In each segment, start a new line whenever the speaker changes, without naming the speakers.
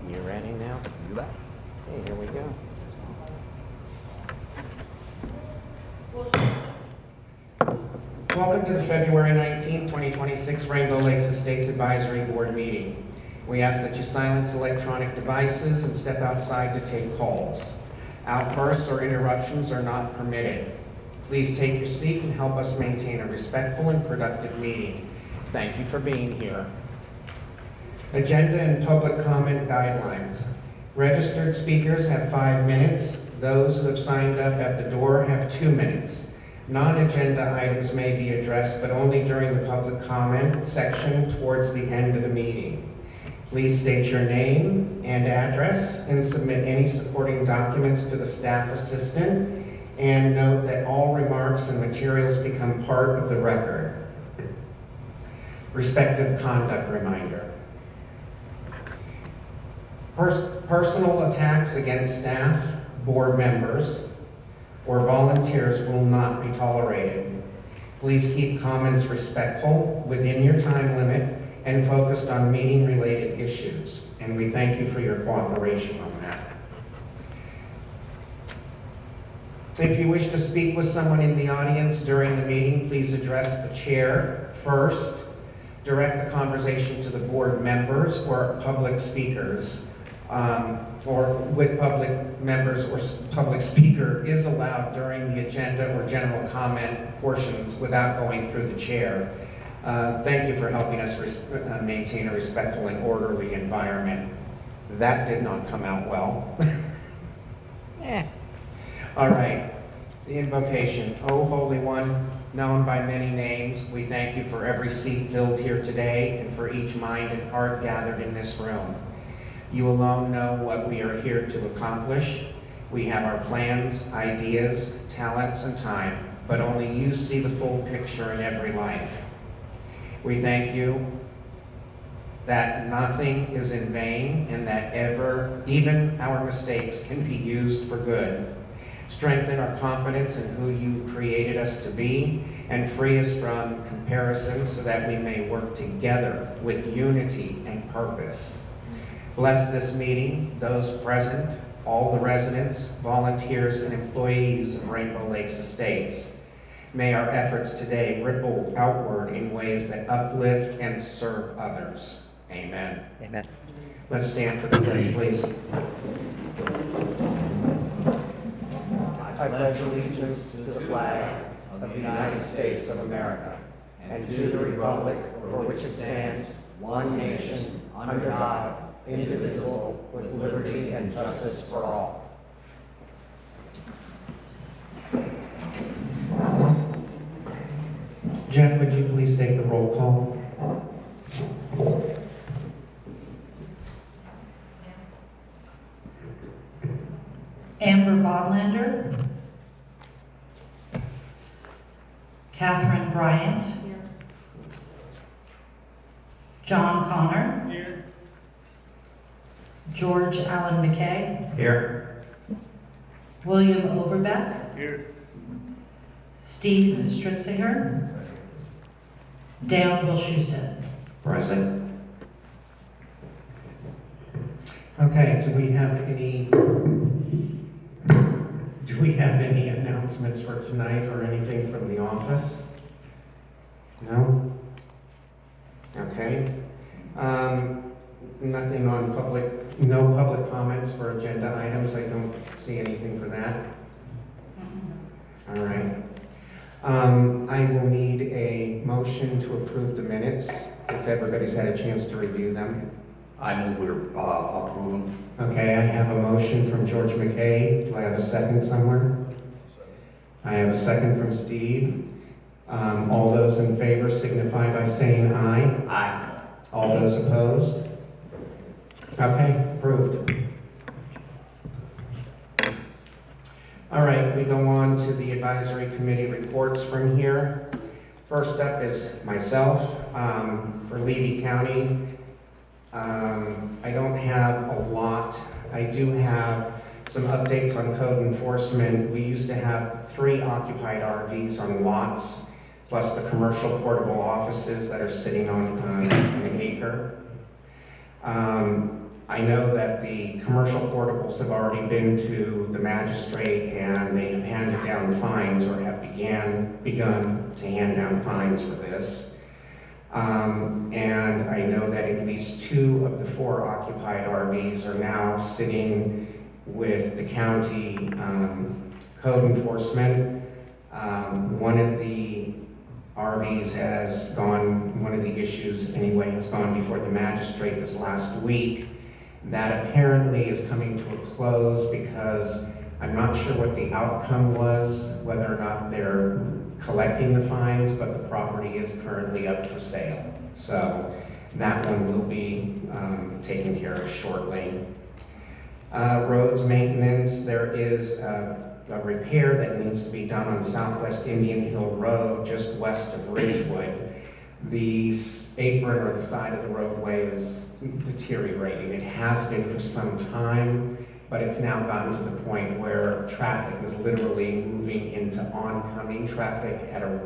You ready now?
You bet.
Okay, here we go. Welcome to the February 19th, 2026 Rainbow Lakes Estates Advisory Board Meeting. We ask that you silence electronic devices and step outside to take calls. Outbursts or interruptions are not permitted. Please take your seat and help us maintain a respectful and productive meeting. Thank you for being here. Agenda and public comment guidelines. Registered speakers have 5 minutes. Those who have signed up at the door have 2 minutes. Non-agenda items may be addressed, but only during the public comment section towards the end of the meeting. Please state your name and address and submit any supporting documents to the staff assistant, and note that all remarks and materials become part of the record. Respective conduct reminder. Personal attacks against staff, board members, or volunteers will not be tolerated. Please keep comments respectful, within your time limit, and focused on meeting-related issues. And we thank you for your cooperation on that. If you wish to speak with someone in the audience during the meeting, please address the chair first. Direct the conversation to the board members or public speakers. Or with public members or public speaker is allowed during the agenda or general comment portions without going through the chair. Thank you for helping us maintain a respectful and orderly environment. That did not come out well. All right, the invocation. O Holy One, known by many names, we thank you for every seat filled here today and for each mind and heart gathered in this room. You alone know what we are here to accomplish. We have our plans, ideas, talents, and time, but only you see the full picture in every life. We thank you that nothing is in vain and that even our mistakes can be used for good. Strengthen our confidence in who you created us to be and free us from comparison so that we may work together with unity and purpose. Bless this meeting, those present, all the residents, volunteers, and employees of Rainbow Lakes Estates. May our efforts today ripple outward in ways that uplift and serve others. Amen.
Amen.
Let's stand for the pledge, please.
I pledge allegiance to the flag of the United States of America and to the republic for which it stands, one nation, under God, indivisible, with liberty and justice for all.
Jeff, would you please take the roll call?
Amber Bodlander. Catherine Bryant. Here. John Connor. Here. George Allen McKay.
Here.
William Oberbeck.
Here.
Steve Stritzinger. Dan Wilshusen.
Present. Okay, do we have any announcements for tonight or anything from the office? No? Okay. Nothing on no public comments for agenda items. I don't see anything for that. All right. I will need a motion to approve the minutes if everybody's had a chance to review them.
I move we approve them.
Okay, I have a motion from George McKay. Do I have a second somewhere? I have a second from Steve. All those in favor signify by saying aye.
Aye.
All those opposed? Okay, approved. All right, we go on to the advisory committee reports from here. First up is myself for Levy County. I don't have a lot. I do have some updates on code enforcement. We used to have 3 occupied RVs on lots, plus the commercial portable offices that are sitting on an acre. I know that the commercial portables have already been to the magistrate and they have handed down fines or have begun to hand down fines for this. And I know that at least 2 of the 4 occupied RVs are now sitting with the county code enforcement. One of the RVs has gone, one of the issues anyway, has gone before the magistrate this last week. That apparently is coming to a close because I'm not sure what the outcome was, whether or not they're collecting the fines, but the property is currently up for sale. So that one will be taken care of shortly. Roads maintenance, there is a repair that needs to be done on Southwest Indian Hill Road, just west of Ridgewood. The apron or the side of the roadway is deteriorating. It has been for some time, but it's now gotten to the point where traffic is literally moving into oncoming traffic at a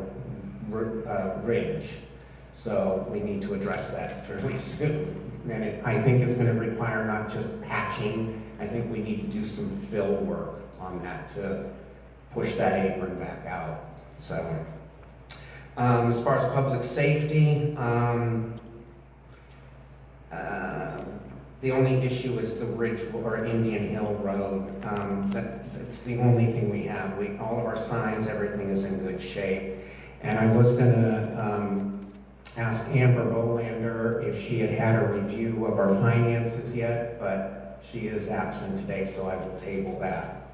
ridge. So we need to address that fairly soon. And I think it's going to require not just patching, I think we need to do some fill work on that to push that apron back out. So. As far as public safety, the only issue is the Ridge or Indian Hill Road. That's the only thing we have. All of our signs, everything is in good shape. And I was gonna ask Amber Bolander if she had a review of our finances yet, but she is absent today, so I will table that.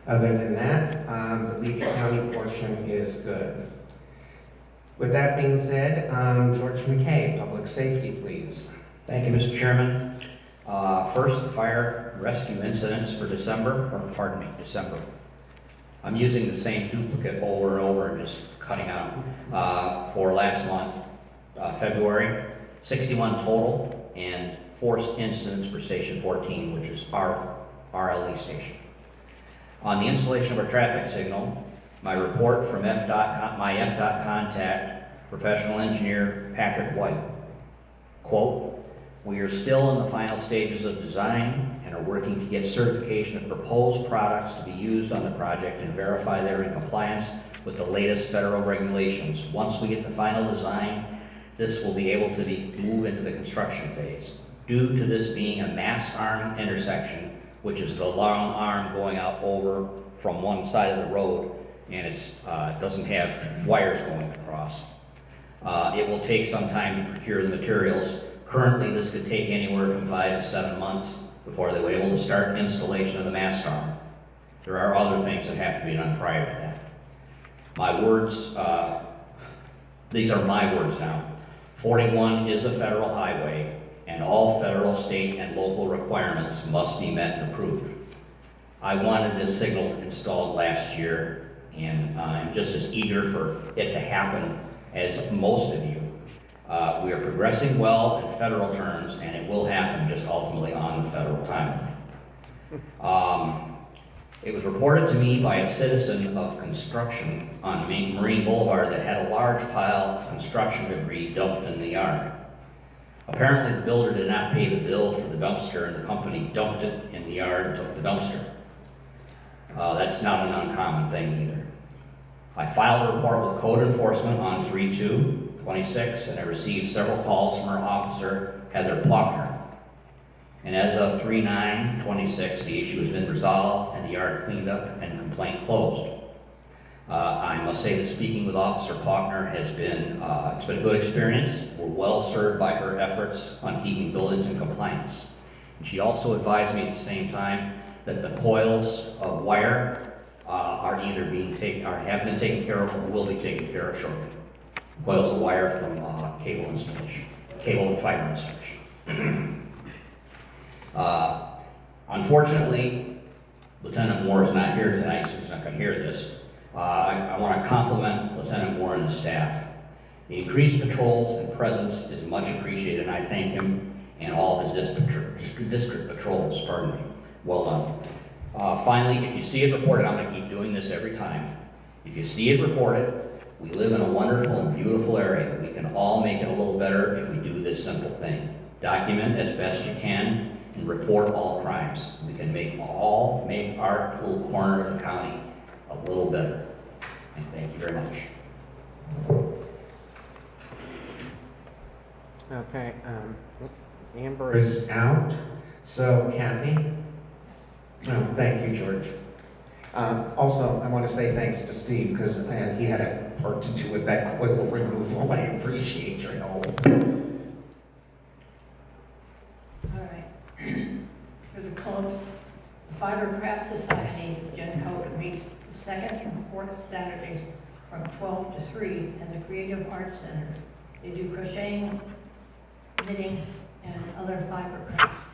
Other than that, the Levy County portion is good. With that being said, George McKay, Public Safety, please.
Thank you, Mr. Chairman. First, fire rescue incidents for December. I'm using the same duplicate over and over and just cutting out for last month, February. 61 total and 4 incidents for Station 14, which is our RLE station. On the installation of our traffic signal, my report from my FDOT contact, professional engineer Patrick White. Quote, "We are still in the final stages of design and are working to get certification of proposed products to be used on the project and verify they're in compliance with the latest federal regulations. Once we get the final design, this will be able to move into the construction phase. Due to this being a mast arm intersection, which is the long arm going out over from one side of the road, and it doesn't have wires going across. It will take some time to procure the materials. Currently, this could take anywhere from 5 to 7 months before they were able to start installation of the mast arm. There are other things that have to be done prior to that. My words, these are my words now. 41 is a federal highway, and all federal, state, and local requirements must be met and approved. I wanted this signal installed last year, and I'm just as eager for it to happen as most of you. We are progressing well in federal terms, and it will happen just ultimately on the federal timeline. It was reported to me by a citizen of construction on Marine Boulevard that had a large pile of construction debris dumped in the yard. Apparently, the builder did not pay the bill for the dumpster, and the company dumped it in the yard and took the dumpster. That's not an uncommon thing either. I filed a report with code enforcement on 3/2/26, and I received several calls from our officer, Heather Pluckner. And as of 3/9/26, the issue has been resolved and the yard cleaned up and complaint closed. I must say that speaking with Officer Pluckner has been, it's been a good experience. We're well served by her efforts on keeping buildings in compliance. And she also advised me at the same time that the coils of wire are either being taken, or have been taken care of, or will be taken care of shortly. Coils of wire from cable installation, cable and fiber installation. Unfortunately, Lieutenant Moore is not here tonight, so he's not going to hear this. I want to compliment Lieutenant Moore and his staff. The increased patrols and presence is much appreciated, and I thank him and all of his district patrols, pardon me. Well done. Finally, if you see it reported, I'm going to keep doing this every time. If you see it reported, we live in a wonderful and beautiful area. We can all make it a little better if we do this simple thing. Document as best you can report all crimes. We can make our little corner of the county a little better. And thank you very much.
Okay, Amber is out, so Kathy? No, thank you, George. Also, I want to say thanks to Steve, because he had a part to do with that coil removal. I appreciate your help.
All right. For the clubs, the Fiber Craft Society, Genco, meets the second and fourth Saturdays from 12 to 3 at the Creative Arts Center. They do crocheting, knitting, and other fiber crafts.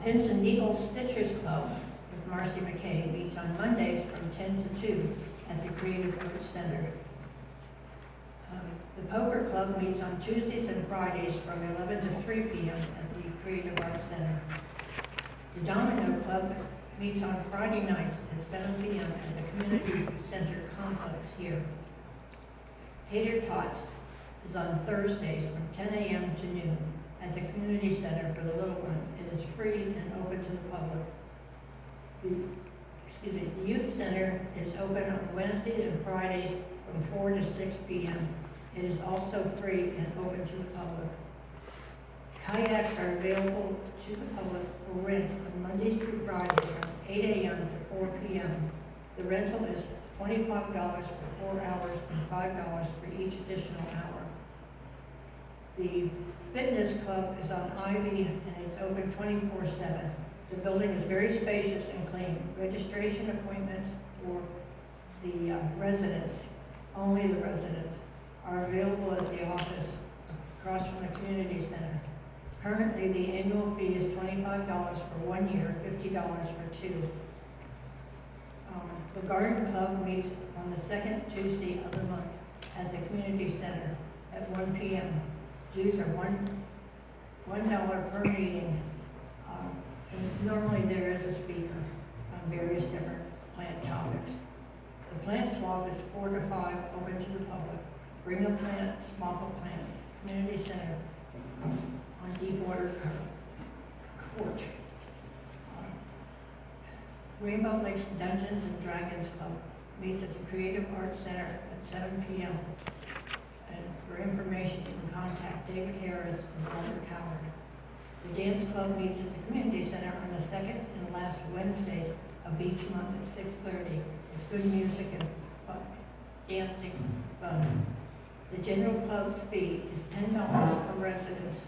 Pins and Needles Stitchers Club with Marcy McKay meets on Mondays from 10 to 2 at the Creative Arts Center. The Poker Club meets on Tuesdays and Fridays from 11 to 3 p.m. at the Creative Arts Center. The Domino Club meets on Friday nights at 7 p.m. at the Community Center Complex here. Tater Tots is on Thursdays from 10 a.m. to noon at the Community Center for the little ones. It is free and open to the public. The Youth Center is open on Wednesdays and Fridays from 4 to 6 p.m. It is also free and open to the public. Kayaks are available to the public for rent on Mondays through Fridays from 8 a.m. to 4 p.m. The rental is $25 for 4 hours and $5 for each additional hour. The Fitness Club is on Ivy and it's open 24/7. The building is very spacious and clean. Registration appointments for the residents, only the residents, are available at the office across from the community center. Currently, the annual fee is $25 for 1 year, $50 for 2. The Garden Club meets on the second Tuesday of the month at the community center at 1 p.m. Dues are $1 per meeting. And normally there is a speaker on various different plant topics. The plant swap is 4 to 5, open to the public. Bring a plant, swap a plant. Community center on Deepwater Court. Rainbow Lakes Dungeons and Dragons Club meets at the Creative Arts Center at 7 p.m. And for information, you can contact David Harris and Robert Howard. The Dance Club meets at the Community Center on the second and last Wednesday of each month at 6:30. It's good music and fun, dancing fun. The General Club's fee is $10 for residents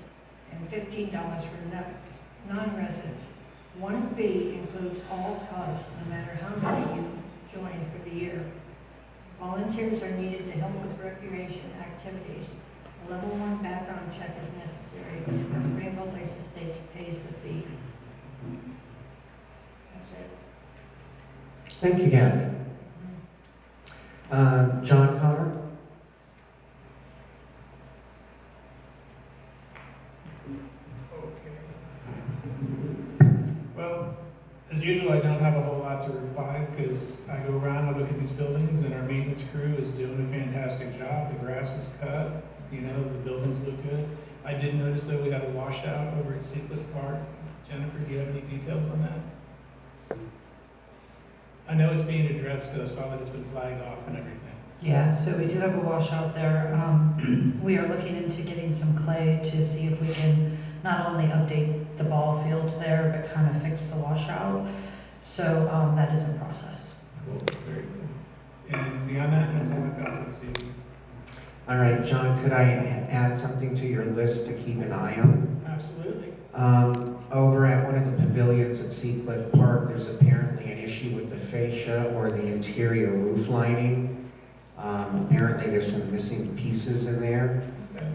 and $15 for non-residents. One fee includes all clubs, no matter how many you join for the year. Volunteers are needed to help with recreation activities. A level 1 background check is necessary. Rainbow Lakes Estates pays the fee. That's it.
Thank you, Kathy. John Connor?
Well, as usual, I don't have a whole lot to reply because I go around, I look at these buildings, and our maintenance crew is doing a fantastic job. The grass is cut, the buildings look good. I did notice that we had a washout over at Seacliff Park. Jennifer, do you have any details on that? I know it's being addressed because I saw that it's been flagged off and everything.
Yeah, so we did have a washout there. We are looking into getting some clay to see if we can not only update the ball field there, but kind of fix the washout. So that is in process.
Cool, very good. And beyond that, that's all I've got for this evening.
All right, John, could I add something to your list to keep an eye on?
Absolutely.
Over at one of the pavilions at Seacliff Park, there's apparently an issue with the fascia or the interior roof lining. Apparently there's some missing pieces in there,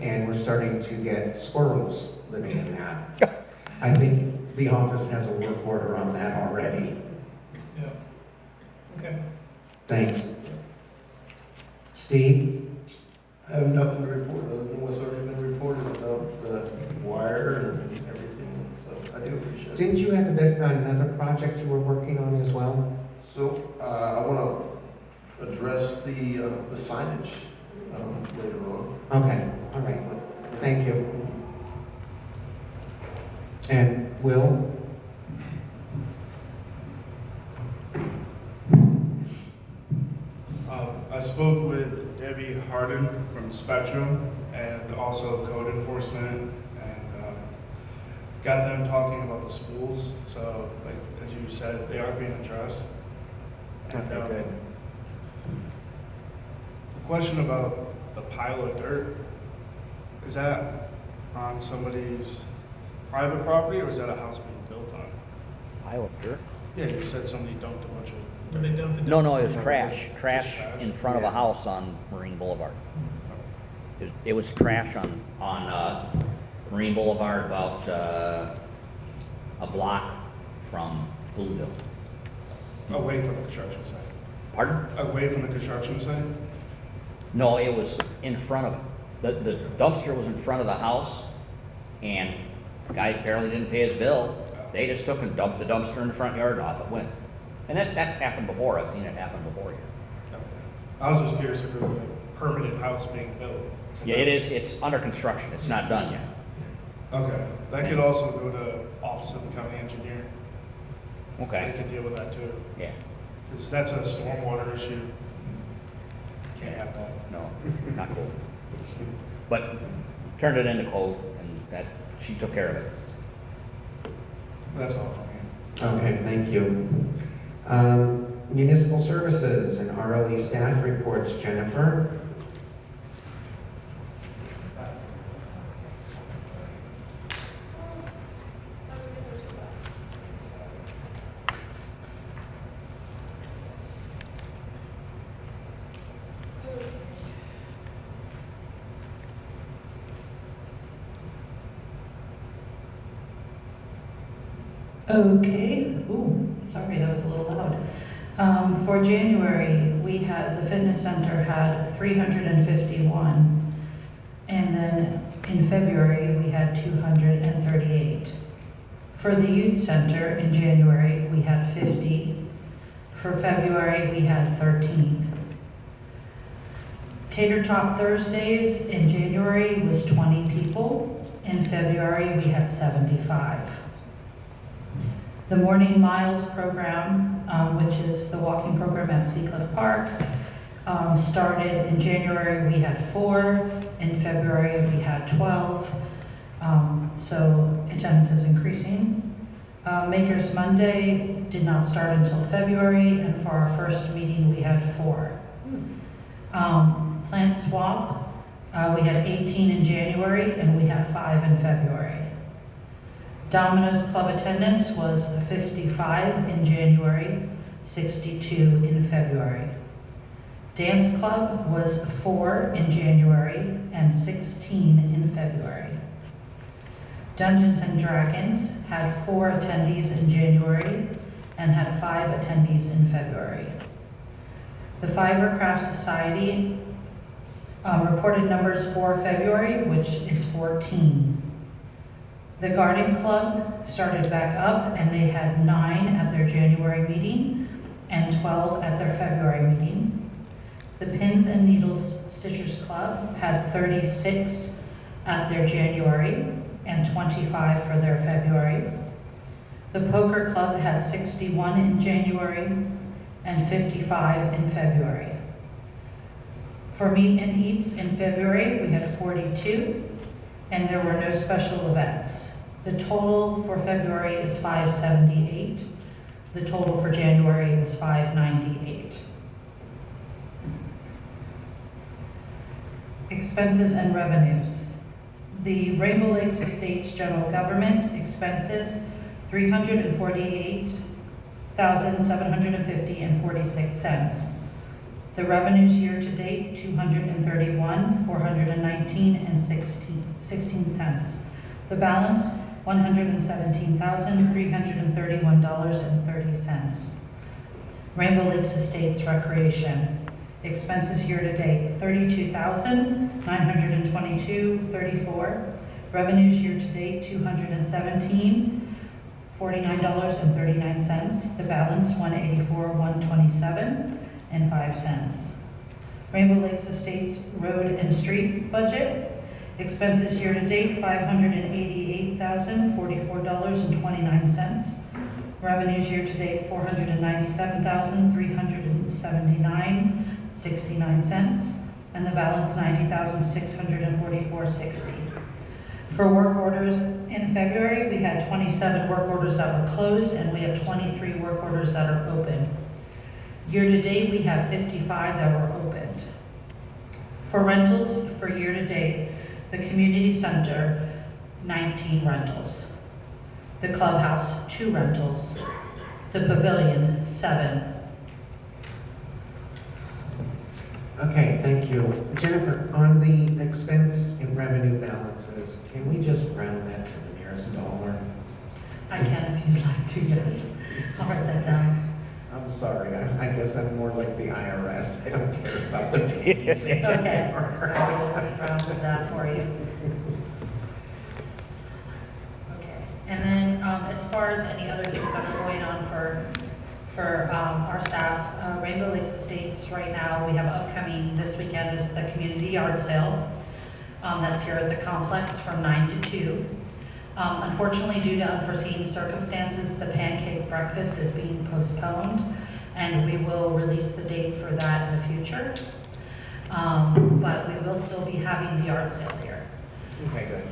and we're starting to get squirrels living in that. I think the office has a work order on that already.
Yeah. Okay.
Thanks. Steve?
I have nothing to report other than what's already been reported about the wire and everything, so I do appreciate it.
Didn't you have another project you were working on as well?
So, I want to address the signage later on.
Okay, all right. Thank you. And Will?
I spoke with Debbie Harden from Spectrum and also code enforcement, and got them talking about the schools. So, like, as you said, they are being addressed. And,
Okay, good.
the question about the pile of dirt, is that on somebody's private property, or is that a house being built on?
Pile of dirt?
Yeah, you said somebody dumped a bunch of.
Did they dump the?
No, it was trash
Just trash?
in front of a
Yeah.
house on Marine Boulevard. It was trash
On Marine Boulevard, about a block from Blueville.
Away from the construction site.
Pardon?
Away from the construction site?
No, it was in front of it. The dumpster was in front of the house, and the guy apparently didn't pay his bill. They just took and dumped the dumpster in the front yard and off it went. And that's happened before. I've seen it happen before here.
Okay. I was just curious if it was a permanent house being built.
Yeah, it is. It's under construction. It's not done yet.
Okay, that could also go to Office of the County Engineer. They
Okay.
could deal with that too,
Yeah.
because that's a stormwater issue. Can't have that.
No, not cool. But turned it into code, and that she took care of it.
That's all for me.
Okay, thank you. Municipal Services and RLE staff reports, Jennifer.
Okay, ooh, sorry, that was a little loud. For January, we had, the fitness center had 351. And then in February, we had 238. For the youth center in January, we had 50. For February, we had 13. Tater Tot Thursdays in January was 20 people. In February, we had 75. The Morning Miles program, which is the walking program at Seacliff Park, started in January. We had 4. In February, we had 12. So attendance is increasing. Makers Monday did not start until February, and for our first meeting, we had 4. Plant Swap, we had 18 in January, and we had 5 in February. Domino's Club attendance was 55 in January, 62 in February. Dance Club was 4 in January and 16 in February. Dungeons and Dragons had 4 attendees in January and had 5 attendees in February. The Fibercraft Society reported numbers for February, which is 14. The Garden Club started back up, and they had 9 at their January meeting and 12 at their February meeting. The Pins and Needles Stitchers Club had 36 at their January and 25 for their February. The Poker Club had 61 in January and 55 in February. For Meet and Eats in February, we had 42, and there were no special events. The total for February is 578. The total for January was 598. Expenses and revenues. The Rainbow Lakes Estates General Government expenses, $348,750.46. The revenues year to date, $231,419.16. The balance, $117,331.30. Rainbow Lakes Estates Recreation. Expenses year to date, $32,922.34. Revenues year to date, $217,049.39. The balance, $184,127.05. Rainbow Lakes Estates Road and Street budget Expenses year-to-date, $588,044.29. Revenues year-to-date, $497,379.69. And the balance, $90,644.60. For work orders in February, we had 27 work orders that were closed, and we have 23 work orders that are open. Year-to-date, we have 55 that were opened. For rentals for year-to-date, the community center, 19 rentals. The clubhouse, 2 rentals. The pavilion, 7.
Okay, thank you. Jennifer, on the expense and revenue balances, can we just round that to the nearest dollar?
I can if you'd like to, yes. I'll write that down.
I'm sorry, I guess I'm more like the IRS. I don't care about the pennies.
Okay, I will round that for you. Okay, and then as far as any other things that are going on for our staff, Rainbow Lakes Estates right now, we have upcoming this weekend is the community yard sale. That's here at the complex from 9 to 2. Unfortunately, due to unforeseen circumstances, the pancake breakfast is being postponed, and we will release the date for that in the future. But we will still be having the yard sale here.
Okay, good.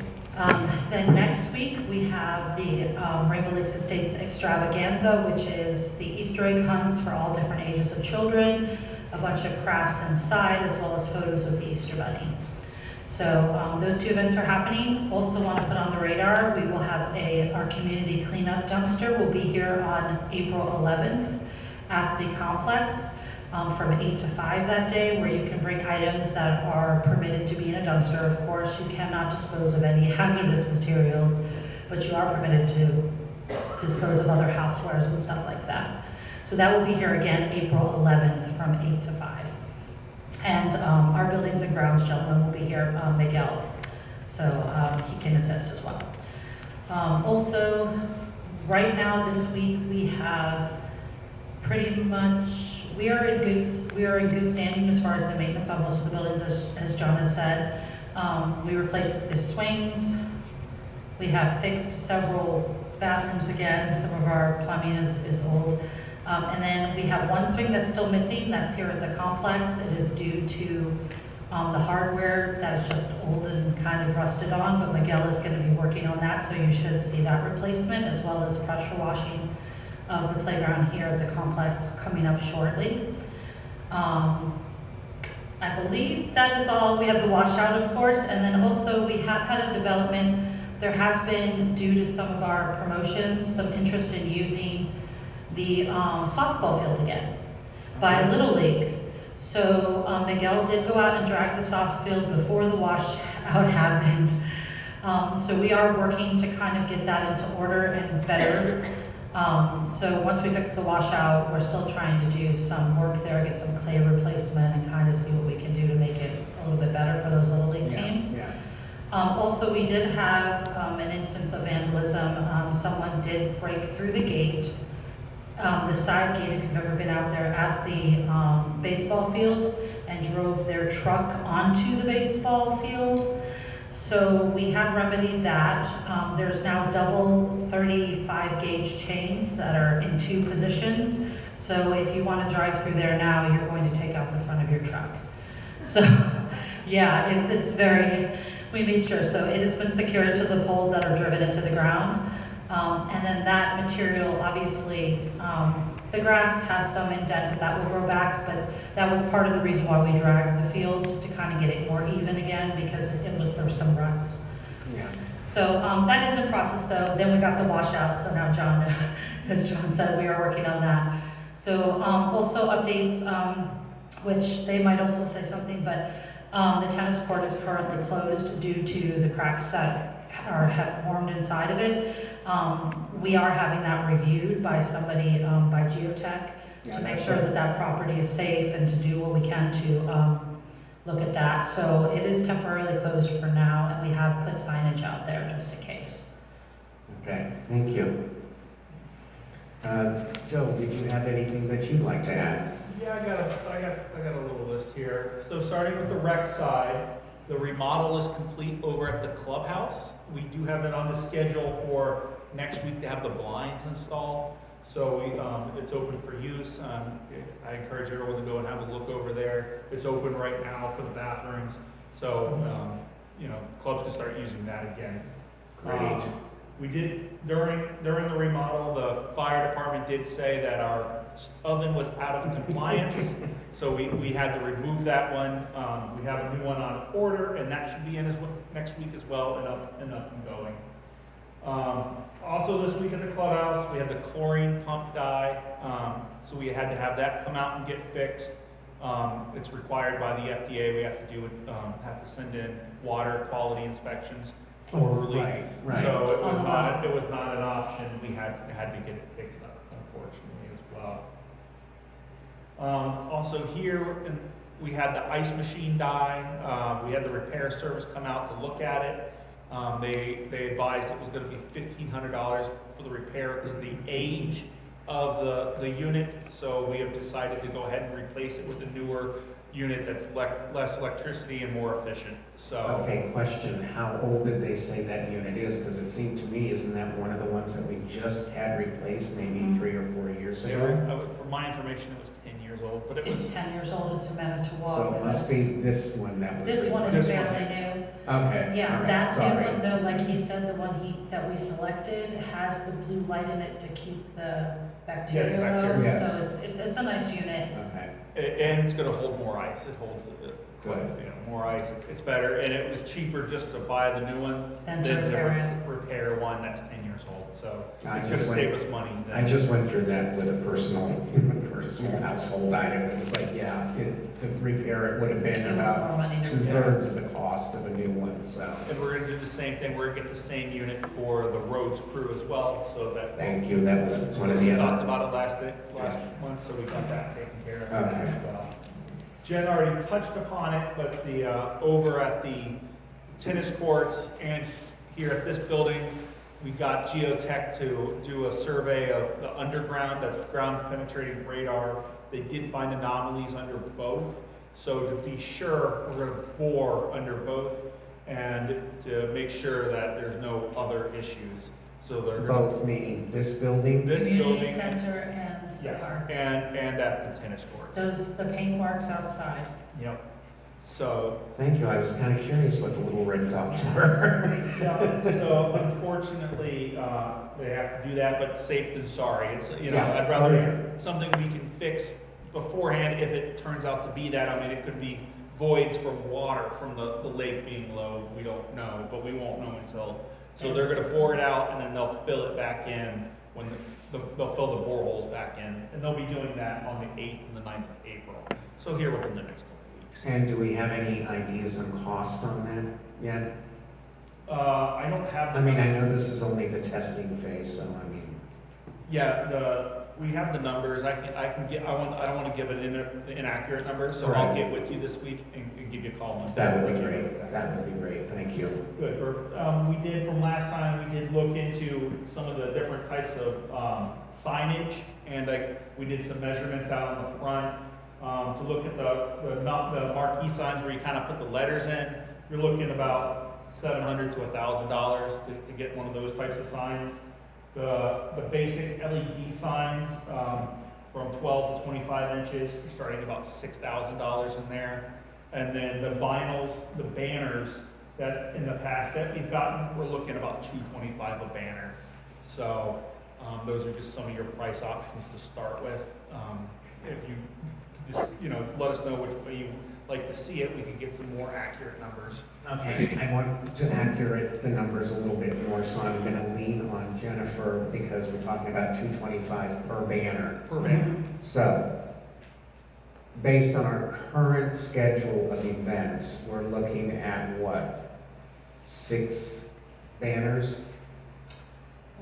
Then next week, we have the Rainbow Lakes Estates Extravaganza, which is the Easter egg hunts for all different ages of children, a bunch of crafts inside, as well as photos with the Easter Bunny. So those 2 events are happening. Also want to put on the radar, we will have our community cleanup dumpster will be here on April 11th at the complex from 8 to 5 that day, where you can bring items that are permitted to be in a dumpster. Of course, you cannot dispose of any hazardous materials, but you are permitted to dispose of other housewares and stuff like that. So that will be here again April 11th from 8 to 5. And our buildings and grounds gentleman will be here, Miguel, so he can assist as well. Also, right now this week we have pretty much, we are in good standing as far as the maintenance on most of the buildings, as John has said. We replaced the swings. We have fixed several bathrooms again. Some of our plumbing is old. And then we have one swing that's still missing. That's here at the complex. It is due to the hardware that is just old and kind of rusted on, but Miguel is going to be working on that, so you should see that replacement, as well as pressure washing of the playground here at the complex coming up shortly. I believe that is all. We have the washout, of course, and then also we have had a development. There has been, due to some of our promotions, some interest in using the softball field again by Little League. So Miguel did go out and drag the soft field before the washout happened. So we are working to kind of get that into order and better. So once we fix the washout, we're still trying to do some work there, get some clay replacement, and kind of see what we can do to make it a little bit better for those Little League teams.
Yeah.
Also, we did have an instance of vandalism. Someone did break through the gate, the side gate, if you've ever been out there, at the baseball field, and drove their truck onto the baseball field. So we have remedied that. There's now double 35 gauge chains that are in 2 positions. So if you want to drive through there now, you're going to take out the front of your truck. So yeah, it's very, we made sure. So it has been secured to the poles that are driven into the ground. And then that material, obviously, the grass has some indent, but that will grow back. But that was part of the reason why we dragged the fields, to kind of get it more even again, because there were some ruts.
Yeah.
So that is in process though. Then we got the washout, so now John, as John said, we are working on that. So also updates, which they might also say something, but the tennis court is currently closed due to the cracks that have formed inside of it. We are having that reviewed by somebody, by Geotech, to make sure that that property is safe, and to do what we can to look at that. So it is temporarily closed for now, and we have put signage out there just in case.
Okay, thank you. Joe, did you have anything that you'd like to add?
Yeah, I got a little list here. So starting with the rec side, The remodel is complete over at the clubhouse. We do have it on the schedule for next week to have the blinds installed. So it's open for use. I encourage everyone to go and have a look over there. It's open right now for the bathrooms. So, clubs can start using that again.
Great.
We did, during the remodel, the fire department did say that our oven was out of compliance. So we had to remove that one. We have a new one on order, and that should be in next week as well, and up and going. Also this week at the clubhouse, we had the chlorine pump die, so we had to have that come out and get fixed. It's required by the FDA. We have to do it, have to send in water quality inspections quarterly.
Right.
So it was not an option. We had to get it fixed up, unfortunately, as well. Also here, we had the ice machine die. We had the repair service come out to look at it. They advised it was going to be $1,500 for the repair because of the age of the unit. So we have decided to go ahead and replace it with a newer unit that's less electricity and more efficient. So
Okay, question, how old did they say that unit is? Because it seemed to me, isn't that one of the ones that we just had replaced maybe 3 or 4 years ago?
for my information, it was 10 years old, but it
It's
was
10 years old, it's a Manitowoc.
So it must be this one that was
This one is
This one.
fairly new.
Okay.
Yeah,
all right,
that new
sorry.
one, though, like he said, the one that we selected has the blue light in it to keep the bacteria low.
bacteria.
Yes.
So it's a nice unit.
Okay,
and it's going to hold more ice. It holds
Good.
more ice. It's better, and it was cheaper just to buy the new one
Than to repair
repair one that's 10 years old. So
I
it's going to
just
save us money.
I just went through that with a personal household item. It was like, to repair it would have been
It was more
about
money to
2/3 of the cost of a new one, so.
And we're going to do the same thing. We're going to get the same unit for the roads crew as well. So that
Thank you, that was one of the
we talked
other.
about it last month, so we got that taken care of
Okay.
as well. Jen already touched upon it, but the over at the tennis courts and here at this building, we got Geotech to do a survey of the underground, that's ground penetrating radar. They did find anomalies under both. So to be sure, we're going to bore under both and to make sure that there's no other issues. So they're going
Both, meaning this building?
This
Community
building-
center and the
yes,
park.
and at the tennis courts.
The paint marks outside.
Yep. So,
Thank you, I was kind of curious what the little red dots were.
yeah, so unfortunately, they have to do that, but safe than sorry. It's,
Yeah.
I'd rather,
Oh,
something we can fix beforehand if it turns out to be that. I mean, it could be voids from water, from the lake being low, we don't know, but we won't know until, so they're gonna bore it out and then they'll fill it back in when they'll fill the boreholes back in, and they'll be doing that on the 8th and the 9th of April. So here within the next couple of weeks.
And do we have any ideas on cost on that yet?
I don't have.
I mean, I know this is only the testing phase, so I mean,
Yeah, we have the numbers. I can get. I don't want to give an inaccurate number, so I'll
Right.
get with you this week and give you a call. on
that would be great, that would be great, thank you.
Good. We did from last time. We did look into some of the different types of signage, and we did some measurements out on the front to look at the marquee signs where you kind of put the letters in. You're looking about $700 to $1,000 to get one of those types of signs. The basic LED signs from 12 to 25 inches, you're starting about $6,000 in there. And then the vinyls, the banners that in the past that we've gotten, we're looking about $225 a banner. So those are just some of your price options to start with. If you just let us know which way you like to see it, we can get some more accurate numbers.
Okay, I want to accurate the numbers a little bit more, so I'm gonna lean on Jennifer because we're talking about $225 per banner.
Per banner.
So, based on our current schedule of events, we're looking at what? 6 banners?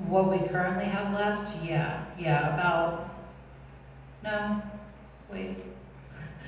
What we currently have left, no, wait,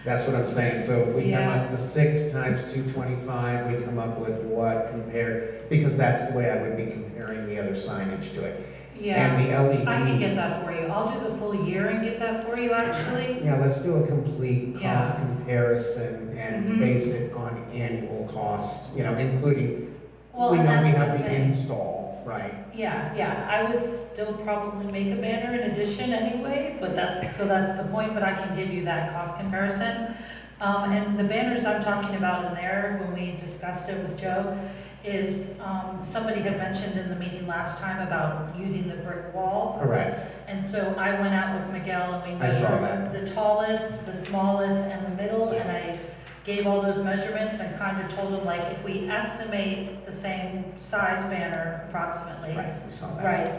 That's what I'm saying, so if we come
Yeah.
up, the 6 times 225, we come up with what compared, because that's the way I would be comparing the other signage to it.
Yeah,
And the LED.
I can get that for you. I'll do the full year and get that for you, actually.
Yeah, let's do a complete
Yeah.
cost comparison and
Mhm.
base it on annual cost, including,
Well,
we
and
know we
that's
have
the
the
thing.
install, right?
Yeah, I would still probably make a banner in addition anyway, but that's the point, but I can give you that cost comparison. And the banners I'm talking about in there, when we discussed it with Joe, is, somebody had mentioned in the meeting last time about using the brick wall.
Correct.
And so I went out with Miguel and we
I saw
measured
that.
the tallest, the smallest, and the middle, and I gave all those measurements and kind of told him, like, if we estimate the same size banner approximately,
Right, we saw that.
right,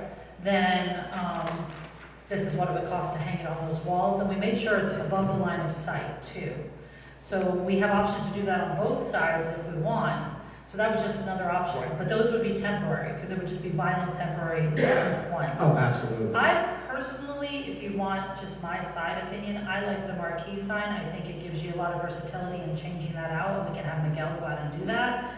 then, this is what it would cost to hang it on those walls, and we made sure it's above the line of sight too. So we have options to do that on both sides if we want. So that was just another option, but those would be temporary, because it would just be vinyl temporary ones.
Oh, absolutely.
I personally, if you want just my side opinion, I like the marquee sign. I think it gives you a lot of versatility in changing that out, and we can have Miguel go out and do that.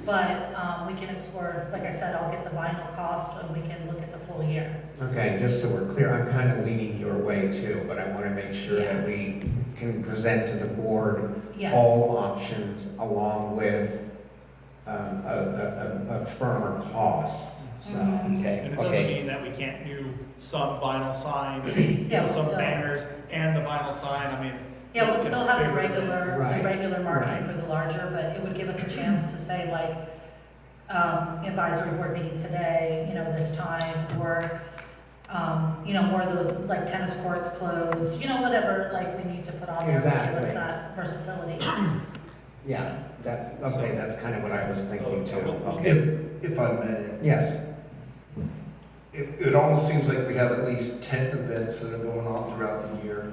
But we can explore, like I said, I'll get the vinyl cost, and we can look at the full year.
Okay, just so we're clear, I'm kind of leaning your way too, but I want to make sure
Yeah.
that we can present to the board
Yes.
all options along with a firmer cost, so.
Mhm.
Okay,
And it doesn't
okay.
mean that we can't do some vinyl signs,
Yeah, we'll
some
still-
banners, and the vinyl sign, I mean.
Yeah, we'll
you know,
still have the
bigger
regular,
Right,
marking
right.
for the larger, but it would give us a chance to say like, advisory board meeting today, this time, or, more of those, like tennis courts closed, whatever, like we need to put on there to give us
Exactly.
that versatility.
Yeah, that's kind of what I was thinking too.
We'll
Okay,
If I may,
yes,
it almost seems like we have at least 10 events that are going on throughout the year,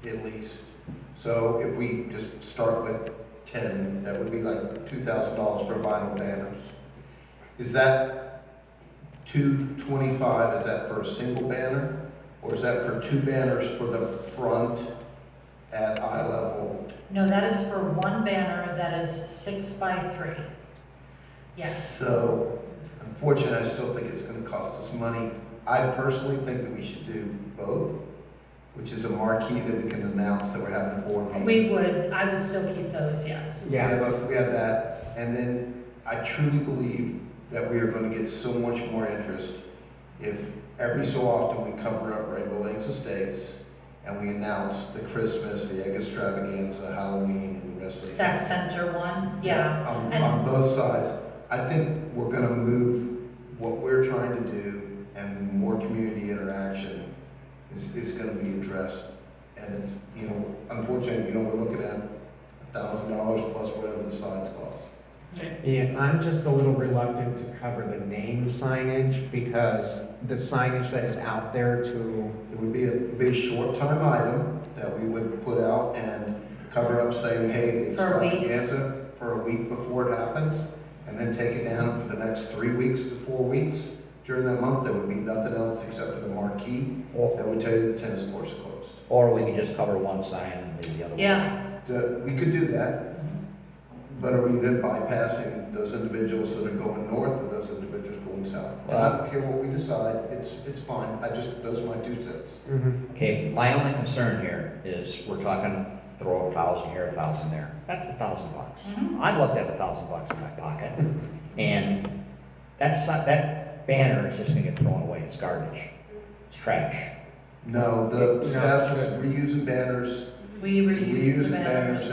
at least. So if we just start with 10, that would be like $2,000 for vinyl banners. Is that $225, is that for a single banner? Or is that for 2 banners for the front at eye level?
No, that is for one banner that is 6 by 3. Yes.
So, unfortunately, I still think it's gonna cost us money. I personally think that we should do both, which is a marquee that we can announce that we're having a board meeting.
I would still keep those, yes.
yeah,
We have that, and then I truly believe that we are gonna get so much more interest if every so often we cover up Rainbow Lakes Estates and we announce the Christmas, the egg extravaganza, Halloween, and the rest of the.
That center one, yeah.
On
And-
both sides. I think we're gonna move what we're trying to do, and more community interaction is gonna be addressed. And it's, unfortunately, we're looking at $1,000 plus whatever the signs cost.
yeah, I'm just a little reluctant to cover the name signage because the signage that is out there to,
It would be a short time item that we would put out and cover up saying, hey, the
For a week.
extravaganza for a week before it happens, and then take it down for the next 3 weeks to 4 weeks. During that month, there would be nothing else except for the marquee that would tell you the tennis courts are closed.
Or we could just cover one sign and leave the other one.
Yeah,
We could do that, but are we then bypassing those individuals that are going north and those individuals going south? And I don't care what we decide, it's fine, those are my 2 cents.
Okay, my only concern here is we're talking throw 1,000 here, 1,000 there. That's $1,000.
Mhm.
I'd love to have $1,000 in my pocket. And that banner is just gonna get thrown away. It's garbage. It's trash.
No,
No,
the staff
it
is
shouldn't.
reusing banners.
we reuse the banners.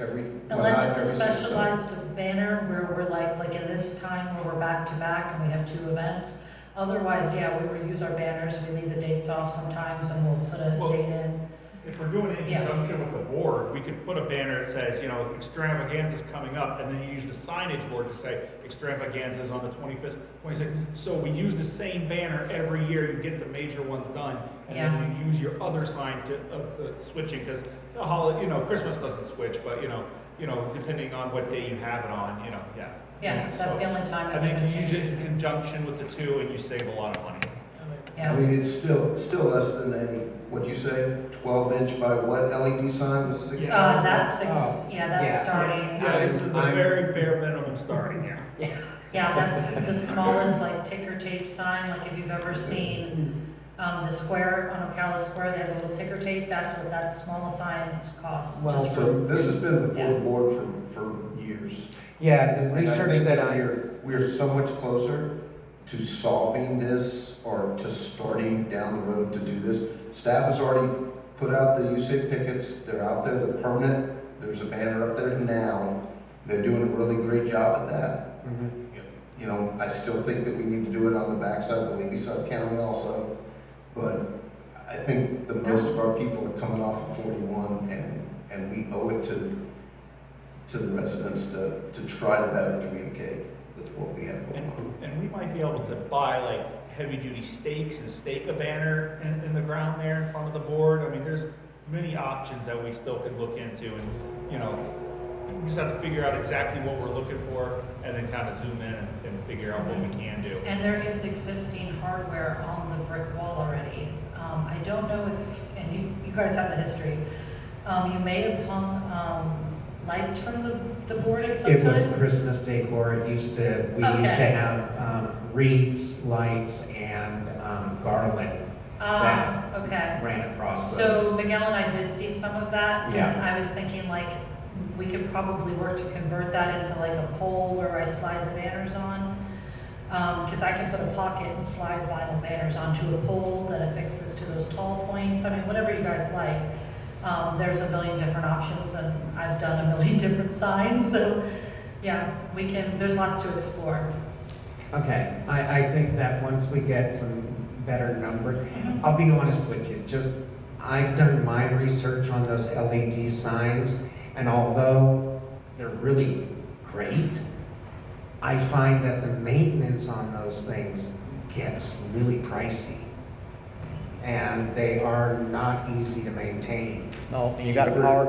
every. well,
Unless
not
it's a
every single time.
specialized banner where we're like in this time where we're back to back and we have 2 events. Otherwise, yeah, we reuse our banners, we leave the dates off sometimes and we'll put a
Well-
date in.
If we're doing it in
Yeah.
conjunction with the board, we could put a banner that says, extravaganza's coming up, and then you use the signage board to say extravaganza's on the 25th, 26th. So we use the same banner every year, you get the major ones done, and
Yeah.
then you use your other sign to switching, because Christmas doesn't switch, but depending on what day you have it on, yeah.
Yeah, that's
So,
the only time
I
it's
think
gonna
you use
change.
it in conjunction with the 2, and you save a lot of money.
I
Yeah,
mean, it's still less than what'd you say, 12-inch by what LED sign was it?
Yeah.
that's 6,
Oh,
yeah, that's
yeah.
starting.
Yeah, this is the
I'm-
very bare minimum starting here.
Yeah, that's the smallest like ticker tape sign, like if you've ever seen the square on Ocala Square, they have a little ticker tape, that's what that small sign is cost.
Well,
just for-
So this has been before
Yeah.
the board for years.
Yeah, the
And I
research
think
that I,
we're so much closer to solving this or to starting down the road to do this. Staff has already put out the USIG pickets, they're out there, they're permanent, there's a banner up there now. They're doing a really great job at that.
Mhm.
You know, I still think that we need to do it on the backside, the Lady Side County also. But I think the most of our people are coming off of 41 and we owe it to the residents to try to better communicate with what we have going on.
And we might be able to buy like heavy-duty stakes and stake a banner in the ground there in front of the board. I mean, there's many options that we still could look into, and, you know, we just have to figure out exactly what we're looking for and then kind of zoom in and figure out what we can do.
And there is existing hardware on the brick wall already. I don't know if, and you guys have the history, you may have hung lights from the board at some time?
It was Christmas decor, we used to
Okay.
have wreaths, lights, and garland that
Okay.
ran across
So
those.
Miguel and I did see some of that,
Yeah.
and I was thinking like, we could probably work to convert that into like a pole where I slide the banners on. Cause I can put a pocket and slide vinyl banners onto a pole that affixes to those tall points, I mean, whatever you guys like. There's a million different options, and I've done a million different signs, so, yeah, there's lots to explore.
Okay, I think that once we get some better numbers, I'll be honest with you, I've done my research on those LED signs, and although they're really great, I find that the maintenance on those things gets really pricey. And they are not easy to maintain.
No, and you gotta power,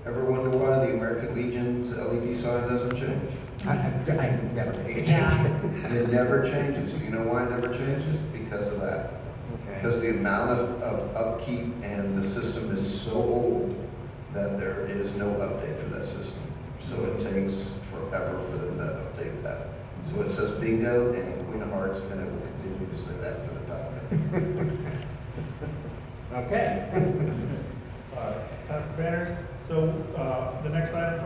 Ever wonder why the American Legion's LED sign doesn't change?
I never paid
Yeah.
attention.
It never changes. Do you know why it never changes? Because of that.
Okay.
Because the amount of upkeep and the system is so old that there is no update for that system. So it takes forever for them to update that. So it says bingo and Queen of Hearts, and it will continue to say that for the time.
Okay.
Pass the banners. So, the next item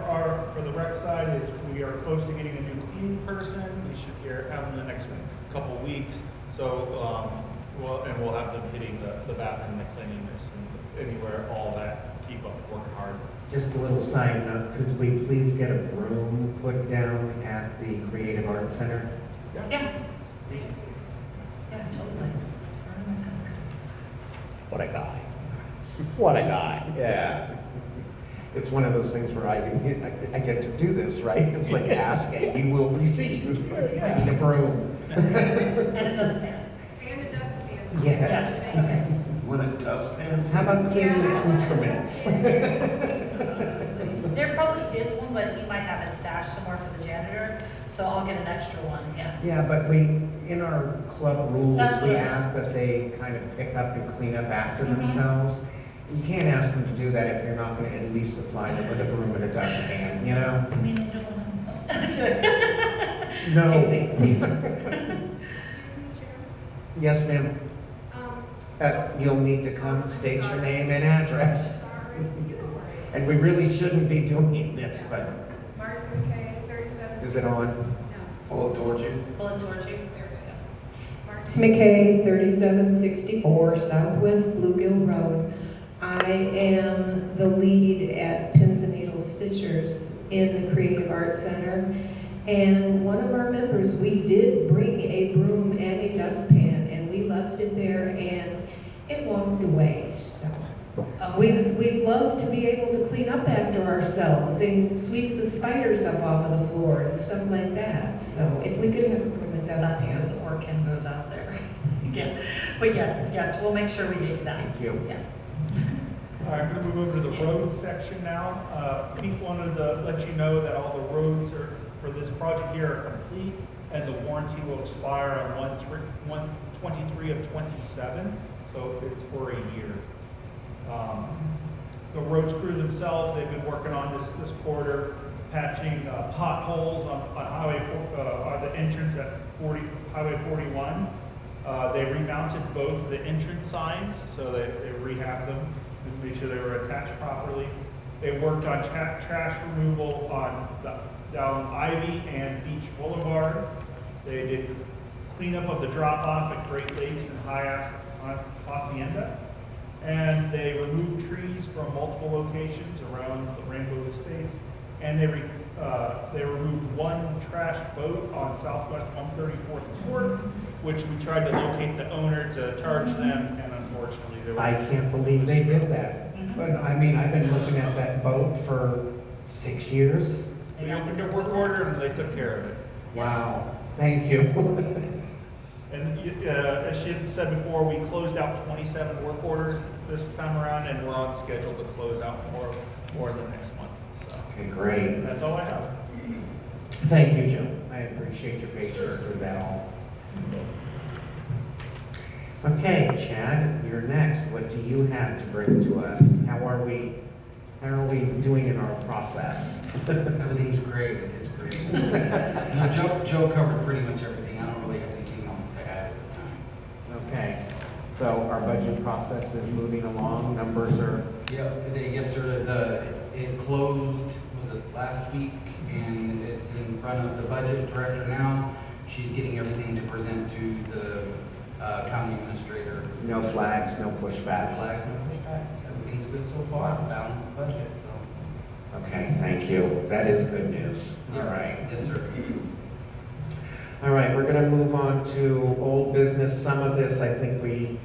for the rec side is we are close to getting a new cleaning person. We should have them in the next couple weeks. So, we'll have them hitting the bathroom, the cleanliness, and anywhere, all that. Keep up working hard.
Just a little side note, could we please get a broom put down at the Creative Arts Center?
Yeah. Yeah, totally.
What a guy. What a guy, yeah.
It's one of those things where I get to do this, right? It's like ask and you will receive. I need a broom.
And a dustpan.
And a dustpan.
Yes.
Okay.
When it does pan.
How about cleaning accoutrements?
There probably is one, but he might have it stashed somewhere for the janitor, so I'll get an extra one, yeah.
Yeah, but in our club rules,
That's what
we
I-
ask that they kind of pick up and clean up after themselves. You can't ask them to do that if you're not gonna at least supply them with a broom and a dustpan, you know?
I mean, I don't want to.
No.
Teasing, teasing.
Excuse me, Chair.
Yes, ma'am.
Um,
You'll need to come, state your name and address.
Sorry, you don't worry.
And we really shouldn't be doing this, but
Marcy McKay, 37.
is it on?
No,
Pull it towards you.
Pull it towards you.
there it is.
Marcy
Marcy.
McKay, 3764 Southwest Bluegill Road. I am the lead at Pins and Needles Stitchers in the Creative Arts Center. And one of our members, we did bring a broom and a dustpan, and we left it there, and it walked away, so. We'd love to be able to clean up after ourselves and sweep the spiders up off of the floor and stuff like that. So if we could have a broom and
That's
dustpan.
as Orkin goes out there. Yeah, but yes, we'll make sure we get that.
Thank you.
Yeah.
All right, I'm going to move over to the roads section now. Pete wanted to let you know that all the roads for this project here are complete, and the warranty will expire on 1/23 of 27, so it's for a year. The roads crew themselves, they've been working on this quarter patching potholes on on the entrance at Highway 41. They remounted both the entrance signs, so they rehabbed them and made sure they were attached properly. They worked on trash removal down Ivy and Beach Boulevard. They did cleanup of the drop-off at Great Lakes and Hacienda. And they removed trees from multiple locations around the Rainbow Estates. And they removed one trash boat on Southwest 134th Court, which we tried to locate the owner to charge them, and unfortunately they were.
I can't believe they did that. But I mean, I've been looking at that boat for 6 years.
We opened a work order and they took care of it.
Wow, thank you.
And as she had said before, we closed out 27 work orders this time around, and we're on schedule to close out more the next month. So
Okay, great.
that's all I have.
Thank you, Joe. I appreciate your patience through that all. Okay, Chad, you're next. What do you have to bring to us? How are we doing in our process?
Everything's great, it's great. No, Joe covered pretty much everything. I don't really have anything else to add at this time.
Okay, so our budget process is moving along. Numbers are,
Yep, yes, sir. It closed, was it last week? And it's in front of the budget director now. She's getting everything to present to the county administrator.
no flags, no pushbacks.
Flags and pushbacks, everything's good so far, balanced budget, so.
Okay, thank you. That is good news. All
Yeah.
right.
Yes, sir.
All right, we're going to move on to old business. Some of this I think we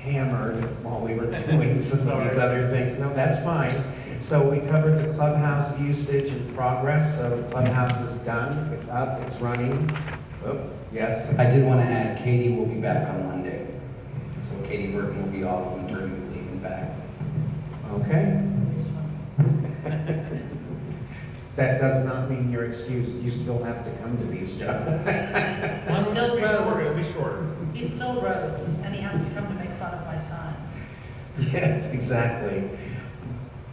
hammered while we were doing some of these other things. No, that's fine. So we covered the clubhouse usage and progress. So the clubhouse is done. It's up, it's running. Oh, yes.
I did want to add, Katie will be back on Monday. So Katie Burton will be off of maternity leave and back.
Okay. That does not mean you're excused. You still have to come to these jobs.
Still
It'll be
roads.
shorter.
He still roads, and he has to come to make fun of my signs.
Yes, exactly.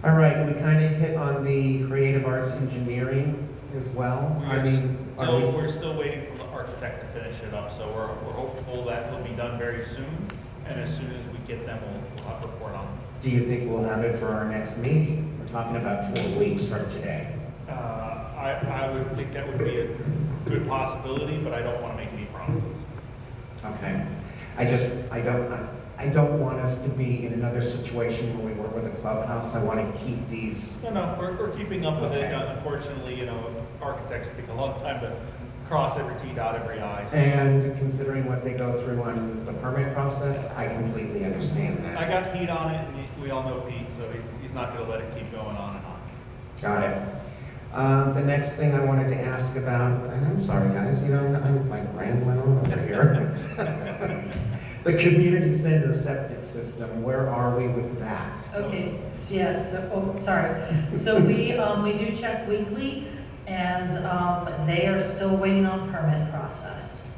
All right, we kind of hit on the creative arts engineering as well.
We're still waiting for the architect to finish it up, so we're hopeful that he'll be done very soon. And as soon as we get them, we'll have a report on it.
Do you think we'll have it for our next meeting? We're talking about 4 weeks from today.
I would think that would be a good possibility, but I don't want to make any promises.
Okay. I don't want us to be in another situation where we work with a clubhouse. I want to keep these.
No, we're keeping up with it.
Okay.
Unfortunately, architects take a long time to cross every T, dot every I. So.
And considering what they go through on the permit process, I completely understand that.
I got Pete on it, and we all know Pete, so he's not going to let it keep going on and on.
Got it. The next thing I wanted to ask about, and I'm sorry guys, I'm like rambling on over here. The community center septic system, where are we with that?
Okay, so yeah, sorry. So we do check weekly, and they are still waiting on permit process,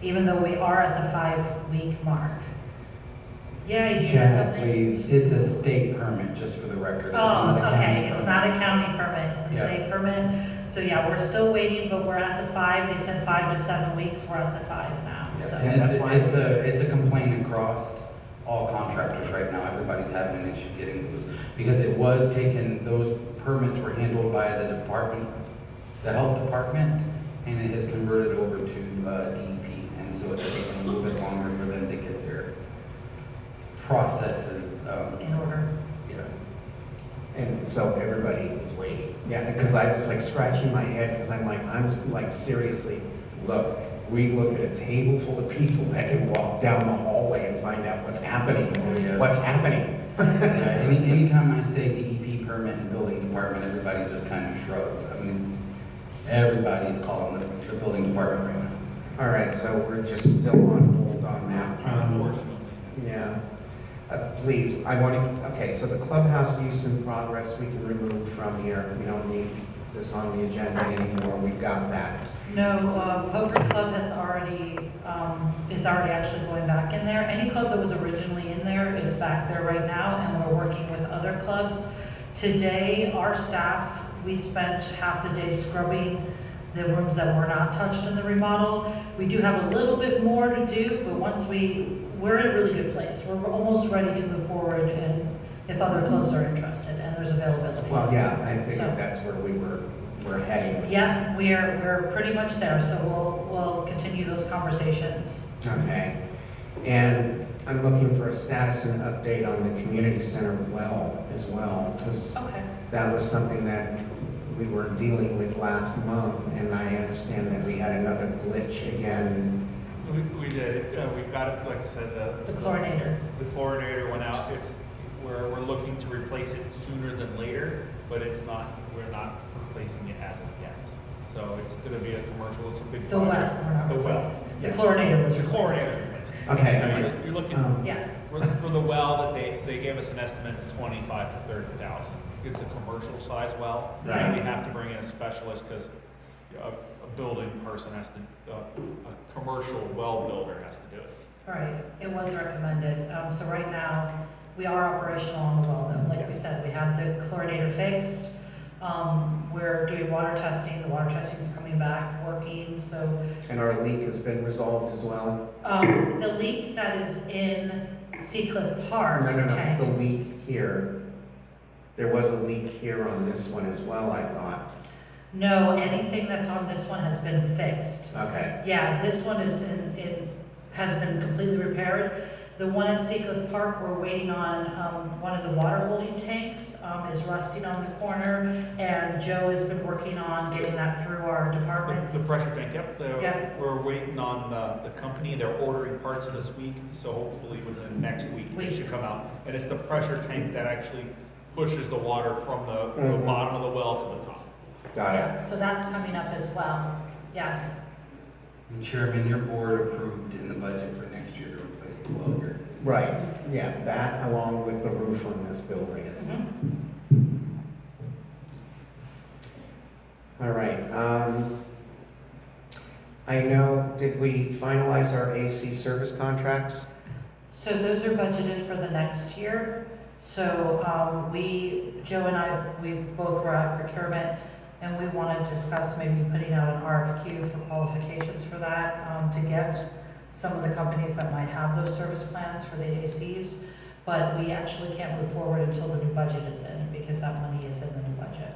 even though we are at the 5-week mark. Yeah, you hear
Chad,
something?
please.
It's a state permit, just for the record. It's
Oh,
not a county
okay, it's
permit.
not a county permit, it's a
Yeah.
state permit. So yeah, we're still waiting, but we're at the 5, they said 5 to 7 weeks, we're at the 5 now,
Yeah,
so.
and
that's why-
it's a complaint across all contractors right now. Everybody's having an issue getting those, because it was taken, those permits were handled by the department, the health department, and it has converted over to DEP, and so it's taking a little bit longer for them to get their processes,
In order.
you know.
And so everybody is waiting. Yeah, because I was like scratching my head because I'm like, seriously, look, we look at a table full of people that can walk down the hallway and find out what's happening.
Oh, yeah.
What's happening?
Yeah, anytime I say DEP permit and building department, everybody just kind of shrugs. I mean, everybody's calling the building department right now.
All right, so we're just still on hold on that.
Unfortunately.
Yeah. Please, I want to, okay, so the clubhouse use in progress, we can remove from here. We don't need this on the agenda anymore. We've got that.
No, Poker Club has is already actually going back in there. Any club that was originally in there is back there right now, and we're working with other clubs. Today, our staff We spent half the day scrubbing the rooms that were not touched in the remodel. We do have a little bit more to do, but we're in a really good place. We're almost ready to move forward, and if other clubs are interested and there's availability.
Well, yeah, I figured
So-
that's where we're heading.
Yeah, we're pretty much there, so we'll continue those conversations.
Okay. And I'm looking for a status and update on the community center well as well, because
Okay.
that was something that we were dealing with last month, and I understand that we had another glitch again.
We did, we've got it, like I said,
The chlorinator.
the chlorinator went out, we're looking to replace it sooner than later, but we're not replacing it as of yet. So it's gonna be a commercial, it's a big
The well,
project.
we're not
The well.
replacing. The
Yes.
chlorinator was
The
replaced.
chlorinator is replaced.
Okay.
I mean, you're looking,
Yeah,
for the well, that they gave us an estimate of 25 to 30,000. It's a commercial size well.
Right.
And we have to bring in a specialist because a building person has to, a commercial well builder has to do it.
right, it was recommended. So right now, we are operational on the well though. Like we said, we have the chlorinator fixed. We're doing water testing, the water testing is coming back, working, so.
And our leak has been resolved as well?
The leak that is in Seacliff Park
No,
tank.
the leak here. There was a leak here on this one as well, I thought.
No, anything that's on this one has been fixed.
Okay.
Yeah, this one is has been completely repaired. The one at Seacliff Park, we're waiting on, one of the water holding tanks, is rusting on the corner, and Joe has been working on getting that through our department.
The pressure tank, yep.
Yeah.
We're waiting on the company. They're ordering parts this week, so hopefully within next week it should come out. And it's the pressure tank that actually pushes the water from the
Mhm.
bottom of the well to the top.
Got it.
Yeah, so that's coming up as well, yes.
And Chairman, your board approved in the budget for next year to replace the well here.
Right, yeah, that along with the roof on this building. All right, I know, did we finalize our AC service contracts?
So those are budgeted for the next year. So, Joe and I, we both were at procurement, and we want to discuss maybe putting out an RFQ for qualifications for that, to get some of the companies that might have those service plans for the ACs. But we actually can't move forward until the new budget is in, because that money is in the new budget.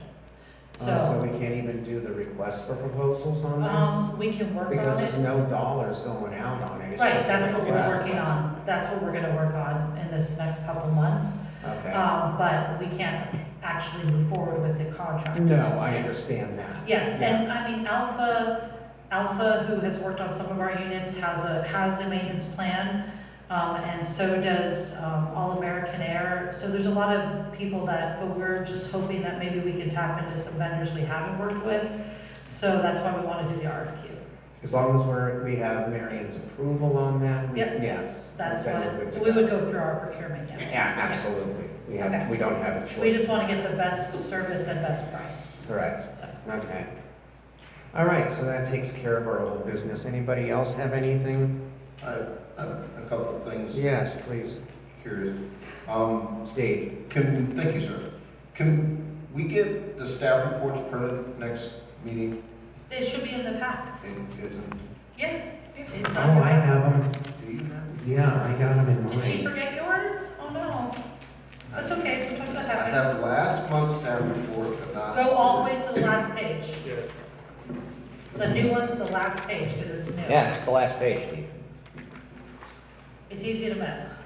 So
So,
we can't even do the request for proposals on this?
we can work
Because
on
there's
it.
no dollars going out on it. It's
Right,
just a
that's what we're
request.
working on. That's what we're gonna work on in this next couple months.
Okay.
But we can't actually move forward with the contract.
No, I understand that.
Yes,
Yeah.
and I mean, Alpha, who has worked on some of our units, has a maintenance plan. And so does, All American Air. So there's a lot of people but we're just hoping that maybe we can tap into some vendors we haven't worked with. So that's why we want to do the RFQ.
As long as we have Marion's approval on that,
Yep.
yes.
That's
then we're good to
what, we would go through our procurement, yeah.
Yeah, absolutely.
Okay.
We don't have a choice.
We just want to get the best service and best price,
Correct.
so.
Okay. All right, so that takes care of our old business. Anybody else have anything?
I have a couple of things.
Yes, please.
Curious.
Steve?
Thank you, sir. Can we get the staff reports printed next meeting?
It should be in the pack.
It isn't.
Yeah. It's
Oh,
on your
I
pack.
have them.
Do you have it?
Yeah, I got them in
Did she
mine.
forget yours? Oh, no. That's okay, sometimes that
I
happens.
have last month's staff report, but not.
Go all the way to the last page.
Yeah.
The new one's the last page, because it's new.
Yeah, it's the last page, Steve.
It's easy to miss.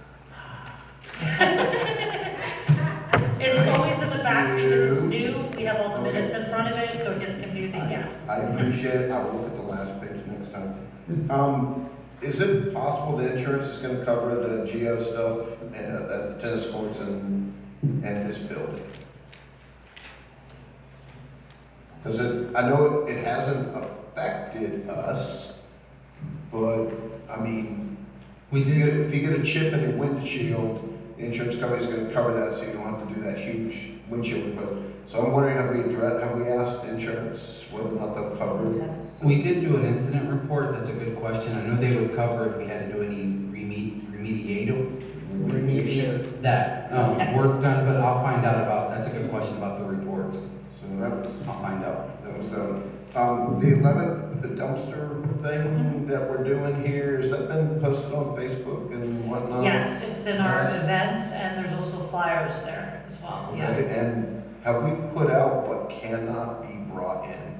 It's always in the back because it's new, we have all the minutes in front of it, so it gets confusing, yeah.
I appreciate it. I will look at the last page next time. Is it possible the insurance is gonna cover the geo stuff at the tennis courts and this building? Because I know it hasn't affected us, but, I mean,
We did,
if you get a chip in your windshield, the insurance company's gonna cover that, so you don't have to do that huge windshield repair. So I'm wondering, have we asked insurance whether or not they'll cover it?
we did do an incident report, that's a good question. I know they would cover if we had to do any remediation,
Remediation.
that, work done, but I'll find out that's a good question about the reports.
So that was,
I'll find out.
that was, the 11th, the dumpster thing that we're doing here, has that been posted on Facebook and whatnot?
Yes, it's in our
Yes.
events, and there's also flyers there as well, yeah.
Okay, and have we put out what cannot be brought in?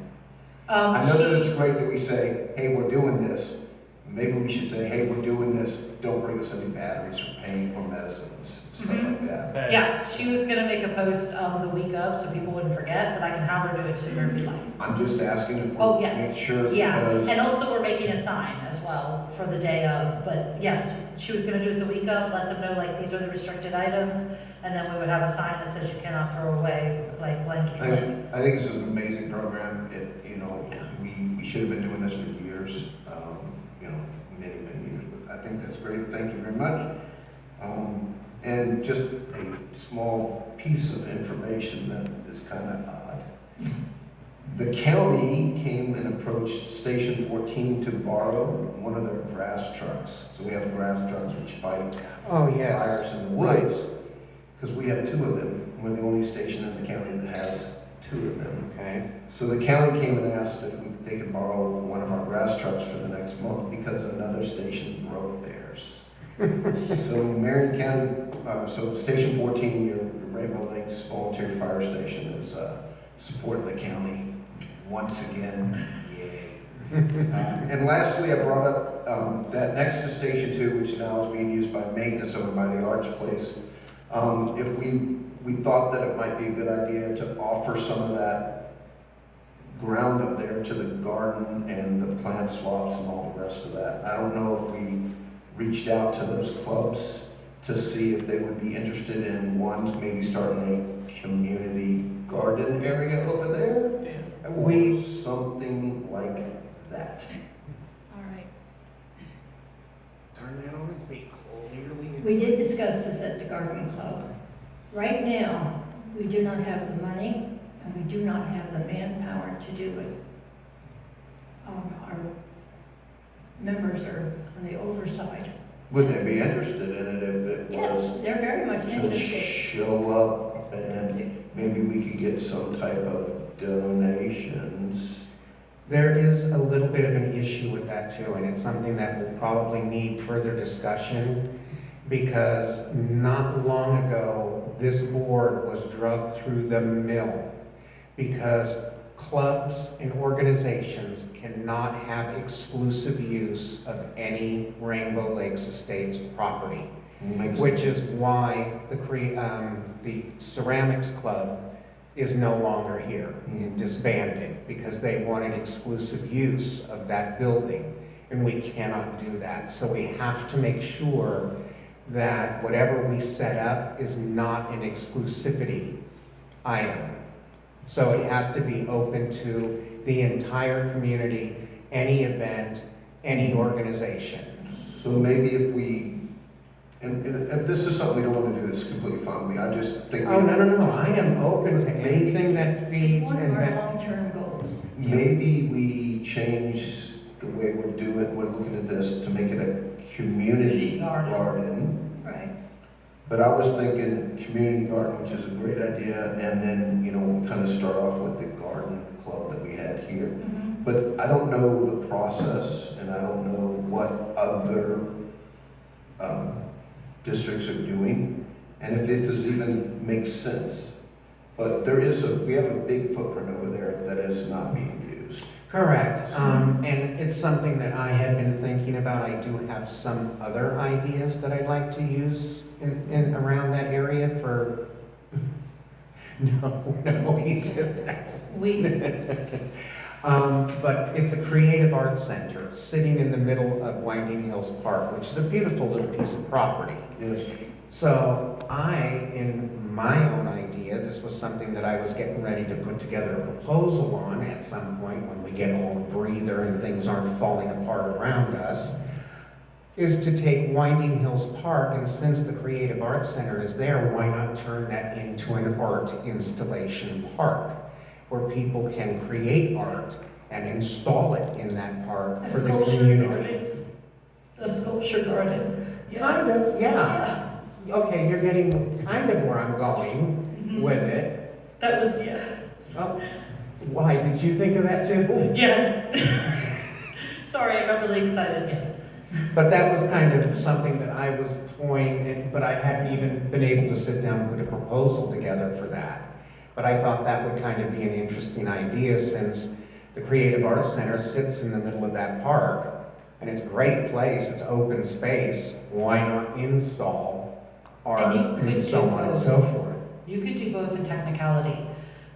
I know that it's great that we say, hey, we're doing this. Maybe we should say, hey, we're doing this, don't bring us any batteries or paint or medicines, stuff like that.
Yeah, she was gonna make a post the week of, so people wouldn't forget, but I can have her do it sooner if you like.
I'm just asking if
Oh,
we
yeah.
make sure
Yeah,
because.
and also we're making a sign as well for the day of, but yes, she was gonna do it the week of, let them know like these are the restricted items, and then we would have a sign that says you cannot throw away like blankety blank.
I think it's an amazing program.
Yeah.
We should have been doing this for years, many years, but I think that's great. Thank you very much. And just a small piece of information that is kind of odd. The county came and approached Station 14 to borrow one of their grass trucks. So we have grass trucks which fight
Oh, yes.
fires in the woods, because we have 2 of them. We're the only station in the county that has 2 of them.
Okay.
So the county came and asked if they could borrow one of our grass trucks for the next month because another station broke theirs. So Marion County, so Station 14, your Rainbow Lakes Volunteer Fire Station is supporting the county once again. Yay. And lastly, I brought up that next to Station 2, which now is being used by maintenance over by the Arts Place, if we thought that it might be a good idea to offer some of that ground up there to the garden and the plant swaps and all the rest of that. I don't know if we reached out to those clubs to see if they would be interested in maybe starting a community garden area over there. Or something like that.
All right.
Turn that on and speak clearly.
We did discuss this at the garden club. Right now, we do not have the money and we do not have the manpower to do it. Our members are on the older side.
Would they be interested in it if it
Yes,
was
they're very much
to
interested.
show up and maybe we could get some type of donations?
There is a little bit of an issue with that too, and it's something that will probably need further discussion, because not long ago, this board was drugged through the mill because clubs and organizations cannot have exclusive use of any Rainbow Lakes Estates property, which is why the Ceramics Club is no longer here and disbanded, because they wanted exclusive use of that building, and we cannot do that. So we have to make sure that whatever we set up is not an exclusivity item. So it has to be open to the entire community, any event, any organization.
So maybe if we, and this is something we don't want to do, it's completely fine with me, I just think.
Oh, no, I am open to anything that
It's
feeds
one of
and
our
that.
long-term goals.
Maybe we change the way we're looking at this to make it a community garden.
Right.
But I was thinking community garden, which is a great idea, and then, we kind of start off with the garden club that we had here.
Mhm.
But I don't know the process, and I don't know what other districts are doing, and if this even makes sense. But we have a big footprint over there that is not being used.
Correct, and it's something that I had been thinking about. I do have some other ideas that I'd like to use in around that area for, no, he said that. But it's a creative arts center sitting in the middle of Winding Hills Park, which is a beautiful little piece of property.
Yes.
So in my own idea, this was something that I was getting ready to put together a proposal on at some point when we get all a breather and things aren't falling apart around us, is to take Winding Hills Park, and since the Creative Arts Center is there, why not turn that into an art installation park, where people can create art and install it in that park
A
for the
sculpture
community.
garden. A sculpture garden.
Kind of, yeah. Okay, you're getting kind of where I'm going with it.
That was, yeah.
Oh, why, did you think of that too?
Yes. Sorry, I got really excited, yes.
But that was kind of something that I was toying, but I hadn't even been able to sit down and put a proposal together for that. But I thought that would kind of be an interesting idea, since the Creative Arts Center sits in the middle of that park, and it's a great place, it's open space. Why not install art
And you could
and so
do
on and
both.
so forth?
You could do both in technicality,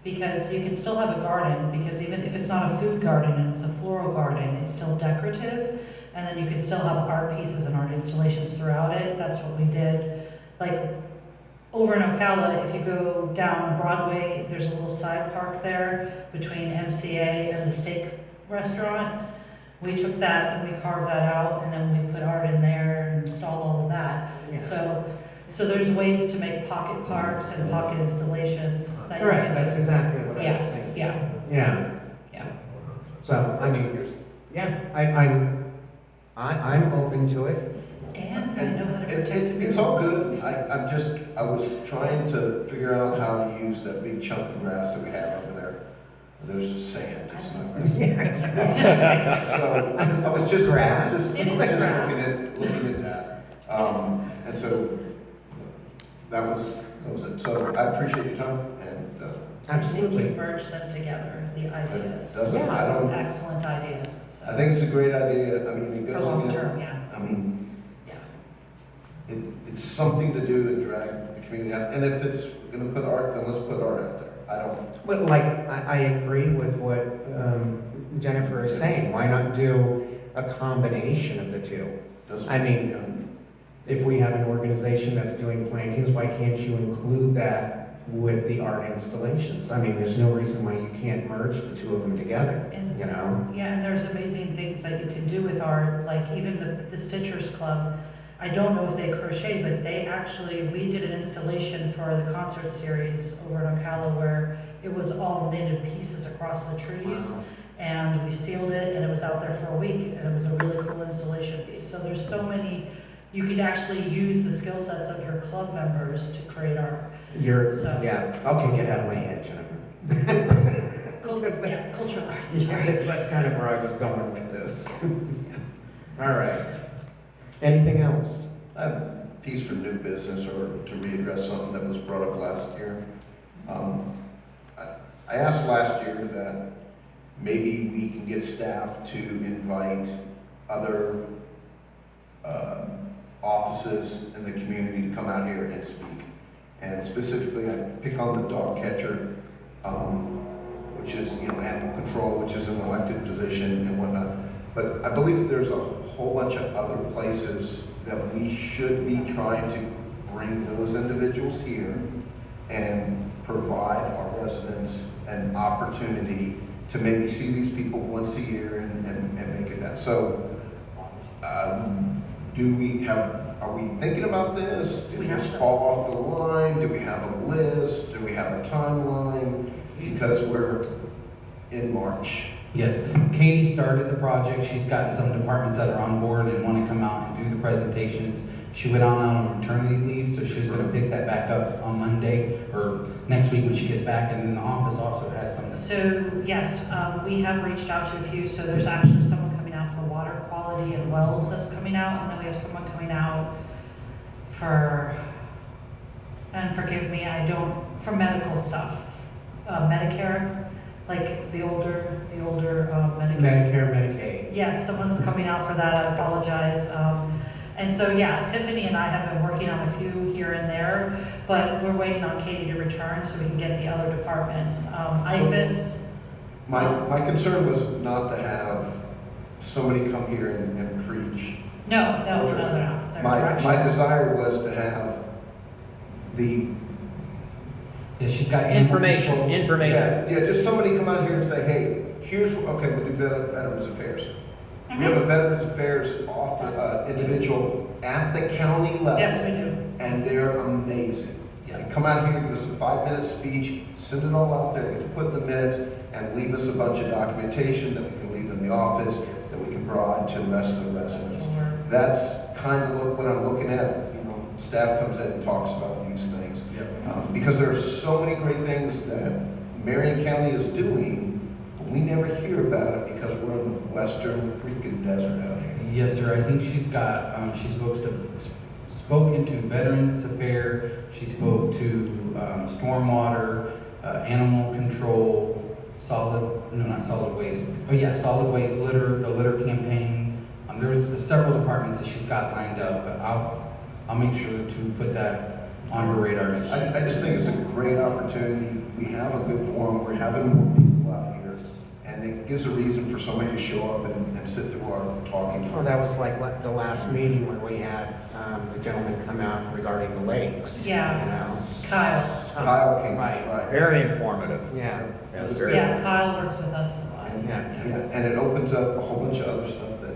because you can still have a garden, because even if it's not a food garden and it's a floral garden, it's still decorative, and then you could still have art pieces and art installations throughout it. That's what we did. Like, over in Ocala, if you go down Broadway, there's a little side park there between MCA and the steak restaurant. We took that and we carved that out, and then we put art in there and installed all of that.
Yeah.
So there's ways to make pocket parks and pocket installations that you
Correct,
can
that's
do.
exactly what I was
Yes,
thinking.
yeah,
Yeah,
yeah.
so, I mean, yeah, I'm open to it.
And I know how to
It-
protect it.
It's all good, I was trying to figure out how to use that big chunk of grass that we have over there. There's sand, it's not grass.
Yeah, exactly.
So, I was just
Grass.
It is grass.
looking at that. And so, that was it. So I appreciate your time, and,
I think you
Absolutely.
merge them together, the ideas.
doesn't- I don't-
Excellent ideas, so.
I think it's a great idea, I mean, it
For
goes
long
again.
term, yeah,
I mean,
yeah.
it's something to do and drag the community out, and if it's gonna put art, then let's put art out there. I don't,
But like, I agree with what Jennifer is saying. Why not do a combination of the two?
doesn't.
I mean,
yeah.
If we have an organization that's doing plantings, why can't you include that with the art installations? I mean, there's no reason why you can't merge the two of them together,
And-
you know?
Yeah, and there's amazing things that you can do with art, like even the Stitchers Club. I don't know if they crochet, but we did an installation for the concert series over in Ocala where it was all knitted pieces across the trees.
Wow.
And we sealed it, and it was out there for a week, and it was a really cool installation piece. So there's so many, you could actually use the skill sets of your club members to create art. So-
Yeah, okay, get out of my head, Jennifer.
Yeah, cultural arts.
Yeah, that's kind of where I was going with this. All right. Anything else?
I have a piece for new business or to readdress something that was brought up last year. I asked last year that maybe we can get staff to invite other offices in the community to come out here and speak. And specifically, I pick on the dog catcher, which is, animal control, which is an elected position and whatnot. But I believe there's a whole bunch of other places that we should be trying to bring those individuals here and provide our residents an opportunity to maybe see these people once a year and make it that. So, are we thinking about this? Did
We have
this
to.
fall off the line? Do we have a list? Do we have a timeline? Because we're in March.
Yes, Katie started the project. She's gotten some departments that are on board and want to come out and do the presentations. She went on maternity leave, so she's going to pick that back up on Monday or next week when she gets back. And then the office also has some.
So, yes, we have reached out to a few, so there's actually someone coming out for water quality and wells that's coming out, and then we have someone coming out and forgive me, for medical stuff, Medicare, like the older Medicare.
Medicare, Medicaid.
Yes, someone's coming out for that, I apologize. And so, yeah, Tiffany and I have been working on a few here and there, but we're waiting on Katie to return so we can get the other departments. IFAS,
My concern was not to have somebody come here and preach.
no. They're
My
directional.
desire was to have the,
Yeah, she's got
Information.
yeah, just somebody come out here and say, hey, okay, we'll do Veterans Affairs. We have a Veterans Affairs individual at the county level.
Yes, we do.
And they're amazing. They come out here, give us a 5-minute speech, send it all out there, get to put in the minutes, and leave us a bunch of documentation that we can leave in the office, that we can provide to the rest of the residents. That's kind of what I'm looking at. Staff comes in and talks about these things.
Yep.
Because there are so many great things that Marion County is doing, but we never hear about it because we're in the western freaking desert out here.
Yes, sir. I think she's got, she spoken to Veterans Affairs, she spoke to stormwater, animal control, solid waste. Oh yeah, solid waste, litter, the litter campaign. There's several departments that she's got lined up, but I'll make sure to put that on her radar next year.
I just think it's a great opportunity. We have a good forum. We're having more people out here. And it gives a reason for somebody to show up and sit through our talking.
Well, that was like the last meeting where we had the gentleman come out regarding the lakes.
Yeah.
You know?
Kyle.
Kyle came,
Right.
right.
Very informative.
Yeah,
That was very.
Yeah, Kyle works with us a lot.
yeah.
Yeah, and it opens up a whole bunch of other stuff that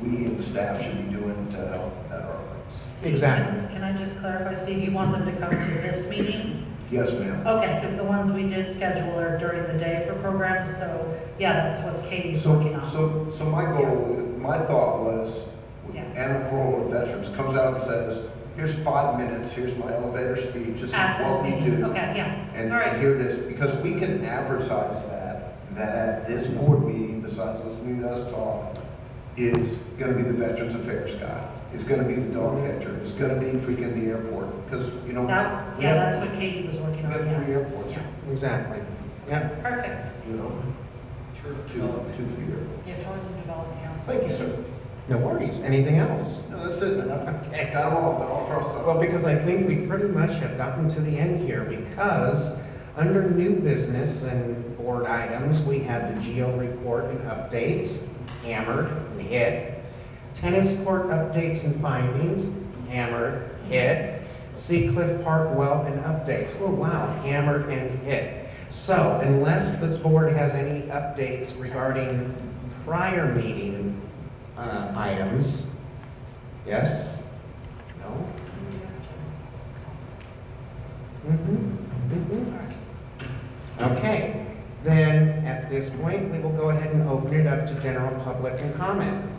we and the staff should be doing to help at our lakes.
Exactly.
Can I just clarify, Steve, you want them to come to this meeting?
Yes, ma'am.
Okay, because the ones we did schedule are during the day for programs, so yeah, that's what Katie's working on.
So my goal, my thought was,
Yeah.
Animal with Veterans comes out and says, here's 5 minutes, here's my elevator speech, this is
At this
what we
meeting,
do.
okay, yeah,
And
all right.
here it is, because we can advertise that at this board meeting, besides listening to us talk, is gonna be the Veterans Affairs guy. It's gonna be the dog catcher. It's gonna be freaking the airport, because, you know. we
Yeah,
have-
that's what Katie was working
We
on,
have 3
yes.
airports,
Yeah.
Exactly. Yeah.
Perfect.
you know, two, 3 airports.
Yeah, Tourism Development Council.
Thank you, sir.
No worries. Anything else?
No, that's it, man. I've got them all, they're all crossed off.
Well, because I think we pretty much have gotten to the end here, because under new business and board items, we had the geo report and updates, hammered and hit. Tennis court updates and findings, hammered, hit. Sea Cliff Park well and updates, oh wow, hammered and hit. So unless this board has any updates regarding prior meeting items, yes? No? Okay, then at this point, we will go ahead and open it up to general public and comment.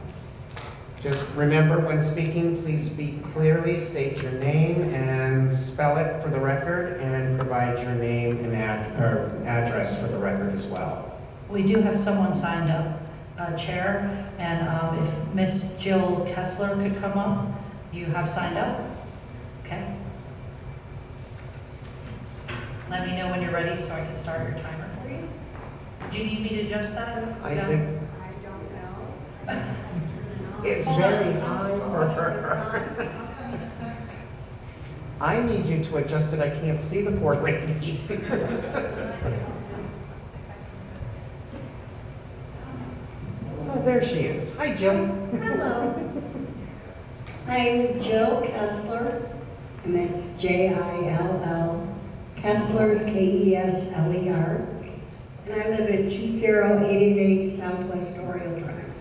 Just remember, when speaking, please speak clearly, state your name and spell it for the record, and provide your name and address for the record as well.
We do have someone signed up, Chair, and if Miss Jill Kessler could come up, you have signed up? Okay. Let me know when you're ready so I can start your timer for you. Do you need me to adjust that?
I
Yeah.
think
I don't know.
it's
Hold on.
very high for her. I need you to adjust it, I can't see the poor lady. Oh, there she is. Hi, Jill.
Hello. My name is Jill Kessler, and that's Jill. Kessler's Kesler. And I live at 20888 Southwest Oriole Drive.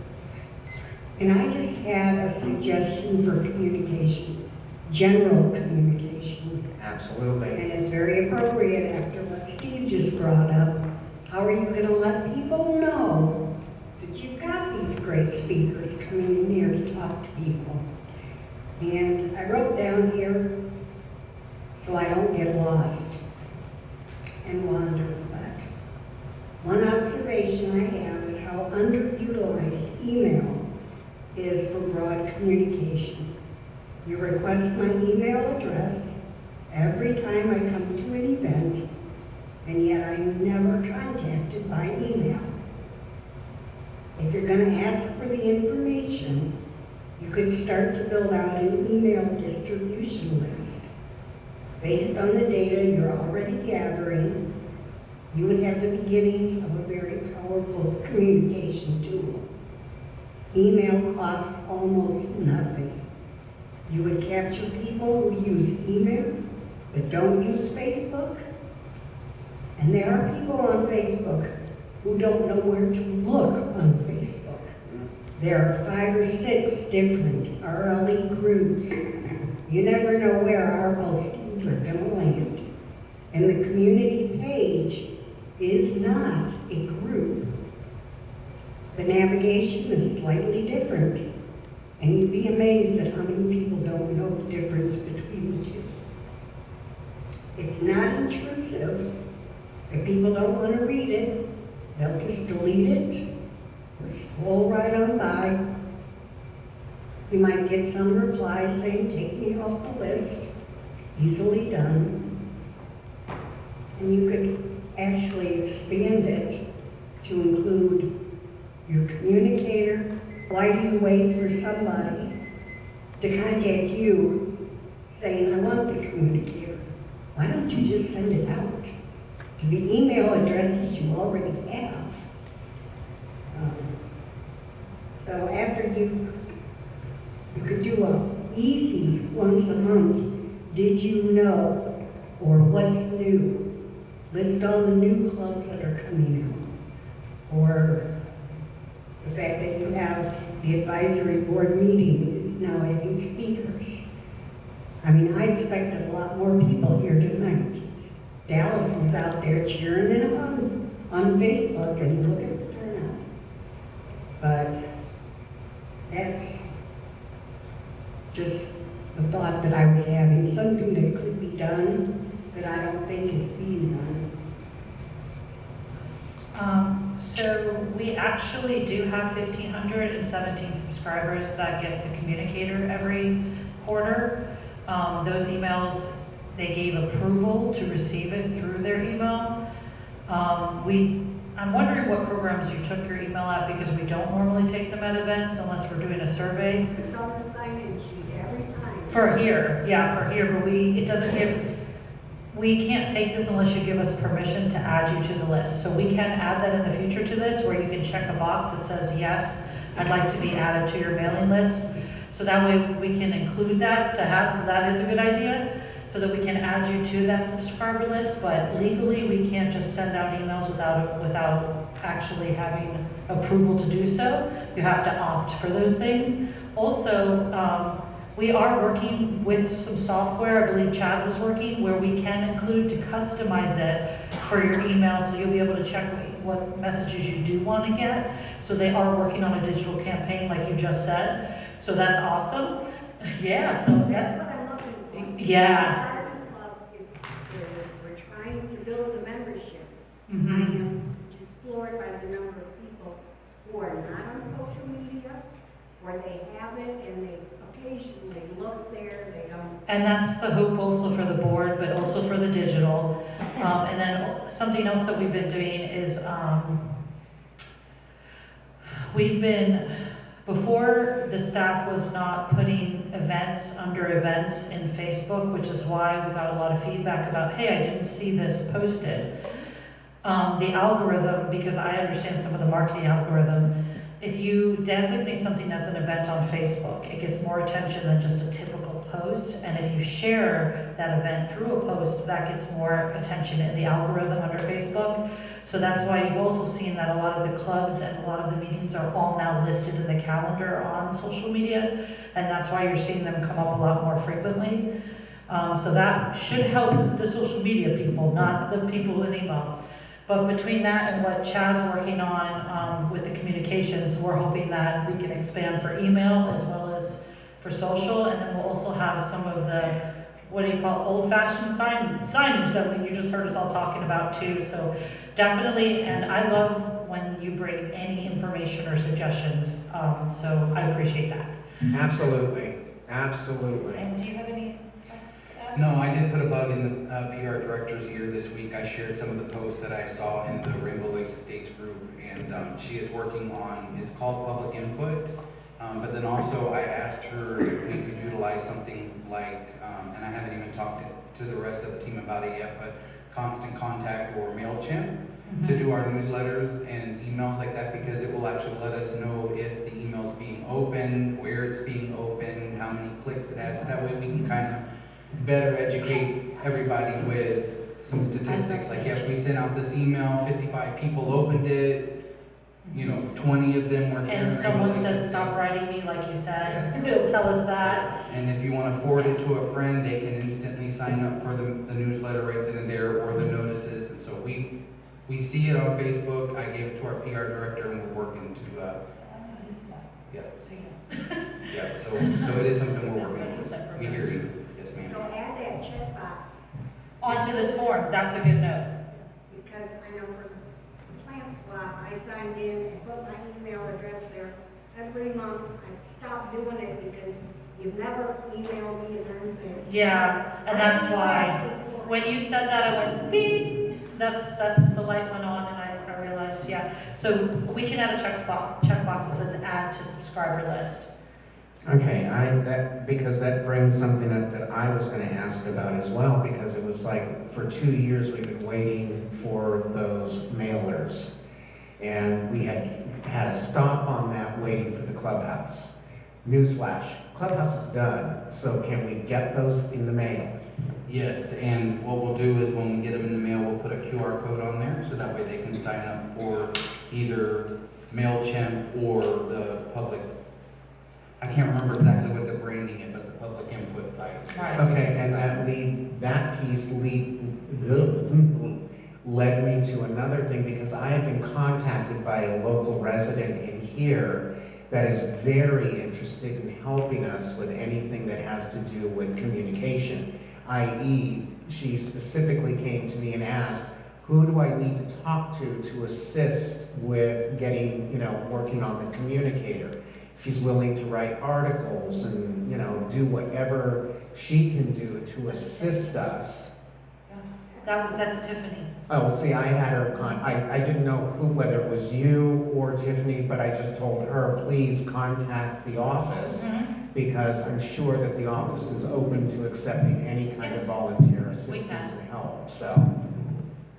And I just had a suggestion for communication, general communication.
Absolutely.
And it's very appropriate after what Steve just brought up. How are you gonna let people know that you've got these great speakers coming in here to talk to people? And I wrote down here so I don't get lost and wander, but one observation I have is how underutilized email is for broad communication. You request my email address every time I come to an event, and yet I'm never contacted by email. If you're gonna ask for the information, you could start to build out an email distribution list. Based on the data you're already gathering, you would have the beginnings of a very powerful communication tool. Email costs almost nothing. You would capture people who use email but don't use Facebook. And there are people on Facebook who don't know where to look on Facebook. There are 5 or 6 different RLE groups. You never know where our postings are gonna land. And the community page is not a group. The navigation is slightly different, and you'd be amazed at how many people don't know the difference between the two. It's not intrusive. If people They'll just delete it, or scroll right on by. You might get some replies saying, take me off the list. Easily done. And you could actually expand it to include your communicator. Why do you wait for somebody to contact you saying, I want the communicator? Why don't you just send it out to the email addresses you already have? So after you could do a easy once a month, did you know, or what's new? List all the new clubs that are coming out. Or the fact that you have the advisory board meeting is now having speakers. I mean, I expected a lot more people here tonight. Dallas was out there cheering it on Facebook, and look at the turnout. But that's just the thought that I was having, something that could be done that I don't think is being done.
So we actually do have 1,517 subscribers that get the communicator every quarter. Those emails, they gave approval to receive it through their email. I'm wondering what programs you took your email at, because we don't normally take them at events unless we're doing a survey.
It's on the sign-in sheet every time.
For here, but it doesn't give, we can't take this unless you give us permission to add you to the list. So we can add that in the future to this, where you can check a box that says, yes, I'd like to be added to your mailing list. So that way we can include that so that is a good idea, so that we can add you to that subscriber list. But legally, we can't just send out emails without actually having approval to do so. You have to opt for those things. Also, we are working with some software, I believe Chad was working, where we can include to customize it for your email, so you'll be able to check what messages you do want to get. So they are working on a digital campaign, like you just said. So that's awesome. Yeah, so
That's what I'm looking for.
Yeah.
The garden club is, we're trying to build the membership.
Mhm.
I am just floored by the number of people who are not on social media, or they have it and they occasionally look there, they don't.
And that's the hope also for the board, but also for the digital. And then something else that we've been doing is, before the staff was not putting events under events in Facebook, which is why we got a lot of feedback about, hey, I didn't see this posted. The algorithm, because I understand some of the marketing algorithm, if you designate something as an event on Facebook, it gets more attention than just a typical post. And if you share that event through a post, that gets more attention in the algorithm under Facebook. So that's why you've also seen that a lot of the clubs and a lot of the meetings are all now listed in the calendar on social media. And that's why you're seeing them come up a lot more frequently. So that should help the social media people, not the people in email. But between that and what Chad's working on with the communications, we're hoping that we can expand for email as well as for social. And then we'll also have some of the, what do you call it, old-fashioned signage that you just heard us all talking about too. So definitely, and I love when you bring any information or suggestions. So I appreciate that.
Absolutely, absolutely.
And do you have any?
No, I did put a bug in the PR director's ear this week. I shared some of the posts that I saw in the Rainbow Lakes Estates group, and she is working on, it's called public input, but then also I asked her if we could utilize something like, and I haven't even talked to the rest of the team about it yet, but Constant Contact or MailChimp to do our newsletters and emails like that, because it will actually let us know if the email is being opened, where it's being opened, how many clicks it has, so that way we can kind of better educate everybody with some statistics. Like, if we sent out this email, 55 people opened it, 20 of them were here.
And someone said, stop writing me, like you said. It'll tell us that.
And if you want to forward it to a friend, they can instantly sign up for the newsletter right then and there, or the notices. And so we see it on Facebook. I gave it to our PR director, and we're working to, so it is something we're working towards. We hear you. Yes, ma'am.
So add that checkbox,
Onto this form, that's a good note.
because I know for the can't swap. I signed in and put my email address there every month. I've stopped doing it because you've never emailed me and anything.
Yeah, and that's
I'm
why,
asking for it.
when you said that, I went, beep, that's, the light went on, and I realized, yeah. So we can add a checkbox that says add to subscriber list.
Okay, because that brings something up that I was gonna ask about as well, because it was like, for 2 years, we've been waiting for those mailers. And we had a stop on that waiting for the clubhouse. Newsflash, clubhouse is done, so can we get those in the mail?
Yes, and what we'll do is when we get them in the mail, we'll put a QR code on there, so that way they can sign up for either MailChimp or the public, I can't remember exactly what they're branding it, but the public input site.
Right.
Okay, and that piece led me to another thing, because I have been contacted by a local resident in here that is very interested in helping us with anything that has to do with communication, i.e., she specifically came to me and asked, who do I need to talk to assist with getting, working on the communicator? She's willing to write articles and, do whatever she can do to assist us.
That's Tiffany.
Oh, see, I had her I didn't know whether it was you or Tiffany, but I just told her, please contact the office, because I'm sure that the office is open to accepting any kind of
Yes.
volunteer
We
assistance
can.
and help, so.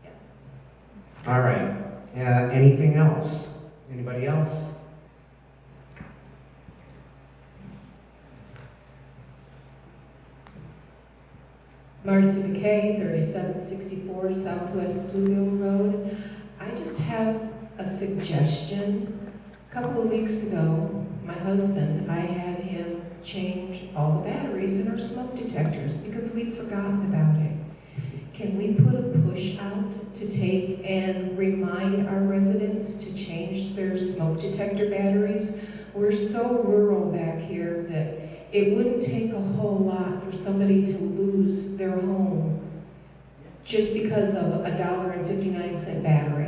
Yeah.
All right, anything else? Anybody else?
Marcy McKay, 3764 Southwest Bluegill Road. I just have a suggestion. A couple of weeks ago, my husband, I had him change all the batteries in our smoke detectors because we'd forgotten about it. Can we put a push out to take and remind our residents to change their smoke detector batteries? We're so rural back here that it wouldn't take a whole lot for somebody to lose their home just because of $1.59 battery.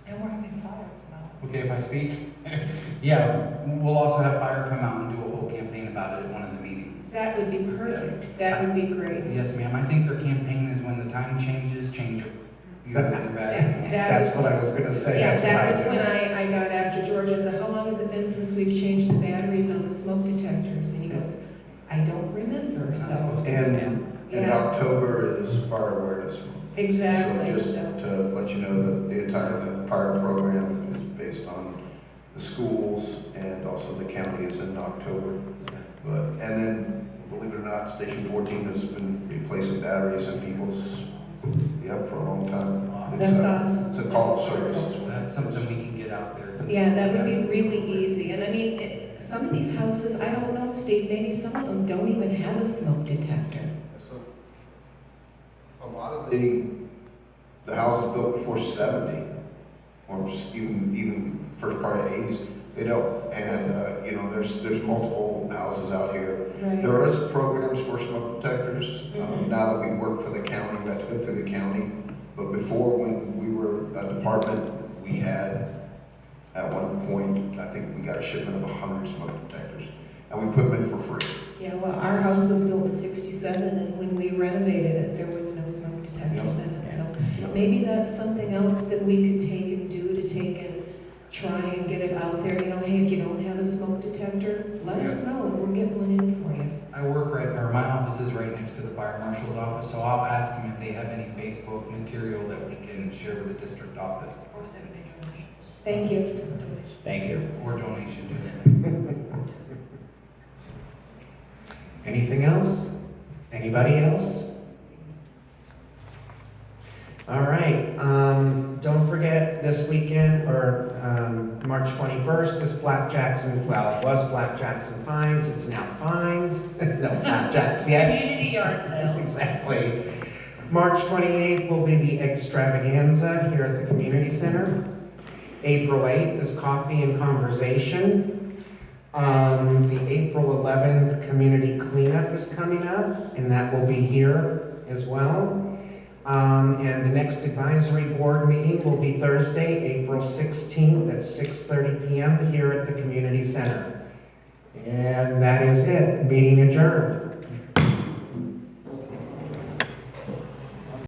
And we're having fire come out.
Okay, if I speak? Yeah, we'll also have fire come out and do a whole campaign about it at one of the meetings.
That would be perfect. That would be great.
Yes, ma'am, I think their campaign is when the time changes, change your battery.
That's what I was gonna say.
Yeah,
That's
that was
what I
when I got after George. I said, how long has it been since we've changed the batteries on the smoke detectors? And he goes, I don't remember, so.
And
Yeah.
October is Fire Awareness Month.
Exactly.
So just to let you know that the entire fire program is based on the schools, and also the county is in October. And then, believe it or not, Station 14 has been replacing batteries in people's, for a long time.
That's awesome.
It's a call of
That's
service.
So that's something we can get out there.
Yeah, that would be really easy. And I mean, some of these houses, I don't know, Steve, maybe some of them don't even have a smoke detector.
So, a lot of the houses built before 70, or even first part of the 80s, they don't. And, there's multiple houses out here.
Right.
There is programs for smoke detectors.
Mhm.
Now that we work for the county, we have to go through the county. But before, when we were a department, we had, at one point, I think we got a shipment of 100 smoke detectors. And we put them in for free.
Yeah, well, our house was built in '67, and when we renovated it, there was no smoke detectors in it. So maybe that's something else that we could take and do to take and try and get it out there. Hey, if you don't have a smoke detector, let us know, and we'll get one in for you.
I work my office is right next to the fire marshal's office, so I'll ask them if they have any Facebook material that we can share with the district office.
Or if they would make donations.
Thank you.
Thank you.
Or donation.
Anything else? Anybody else? All right, don't forget this weekend, or March 21st, is Flapjacks and, it was Flapjacks and Fines, it's now Fines. No Flapjacks yet.
Community yard sale.
Exactly. March 28th will be the extravaganza here at the community center. April 8th is coffee and conversation. The April 11th community cleanup is coming up, and that will be here as well. And the next advisory board meeting will be Thursday, April 16th at 6:30 p.m. here at the community center. And that is it. Meeting adjourned.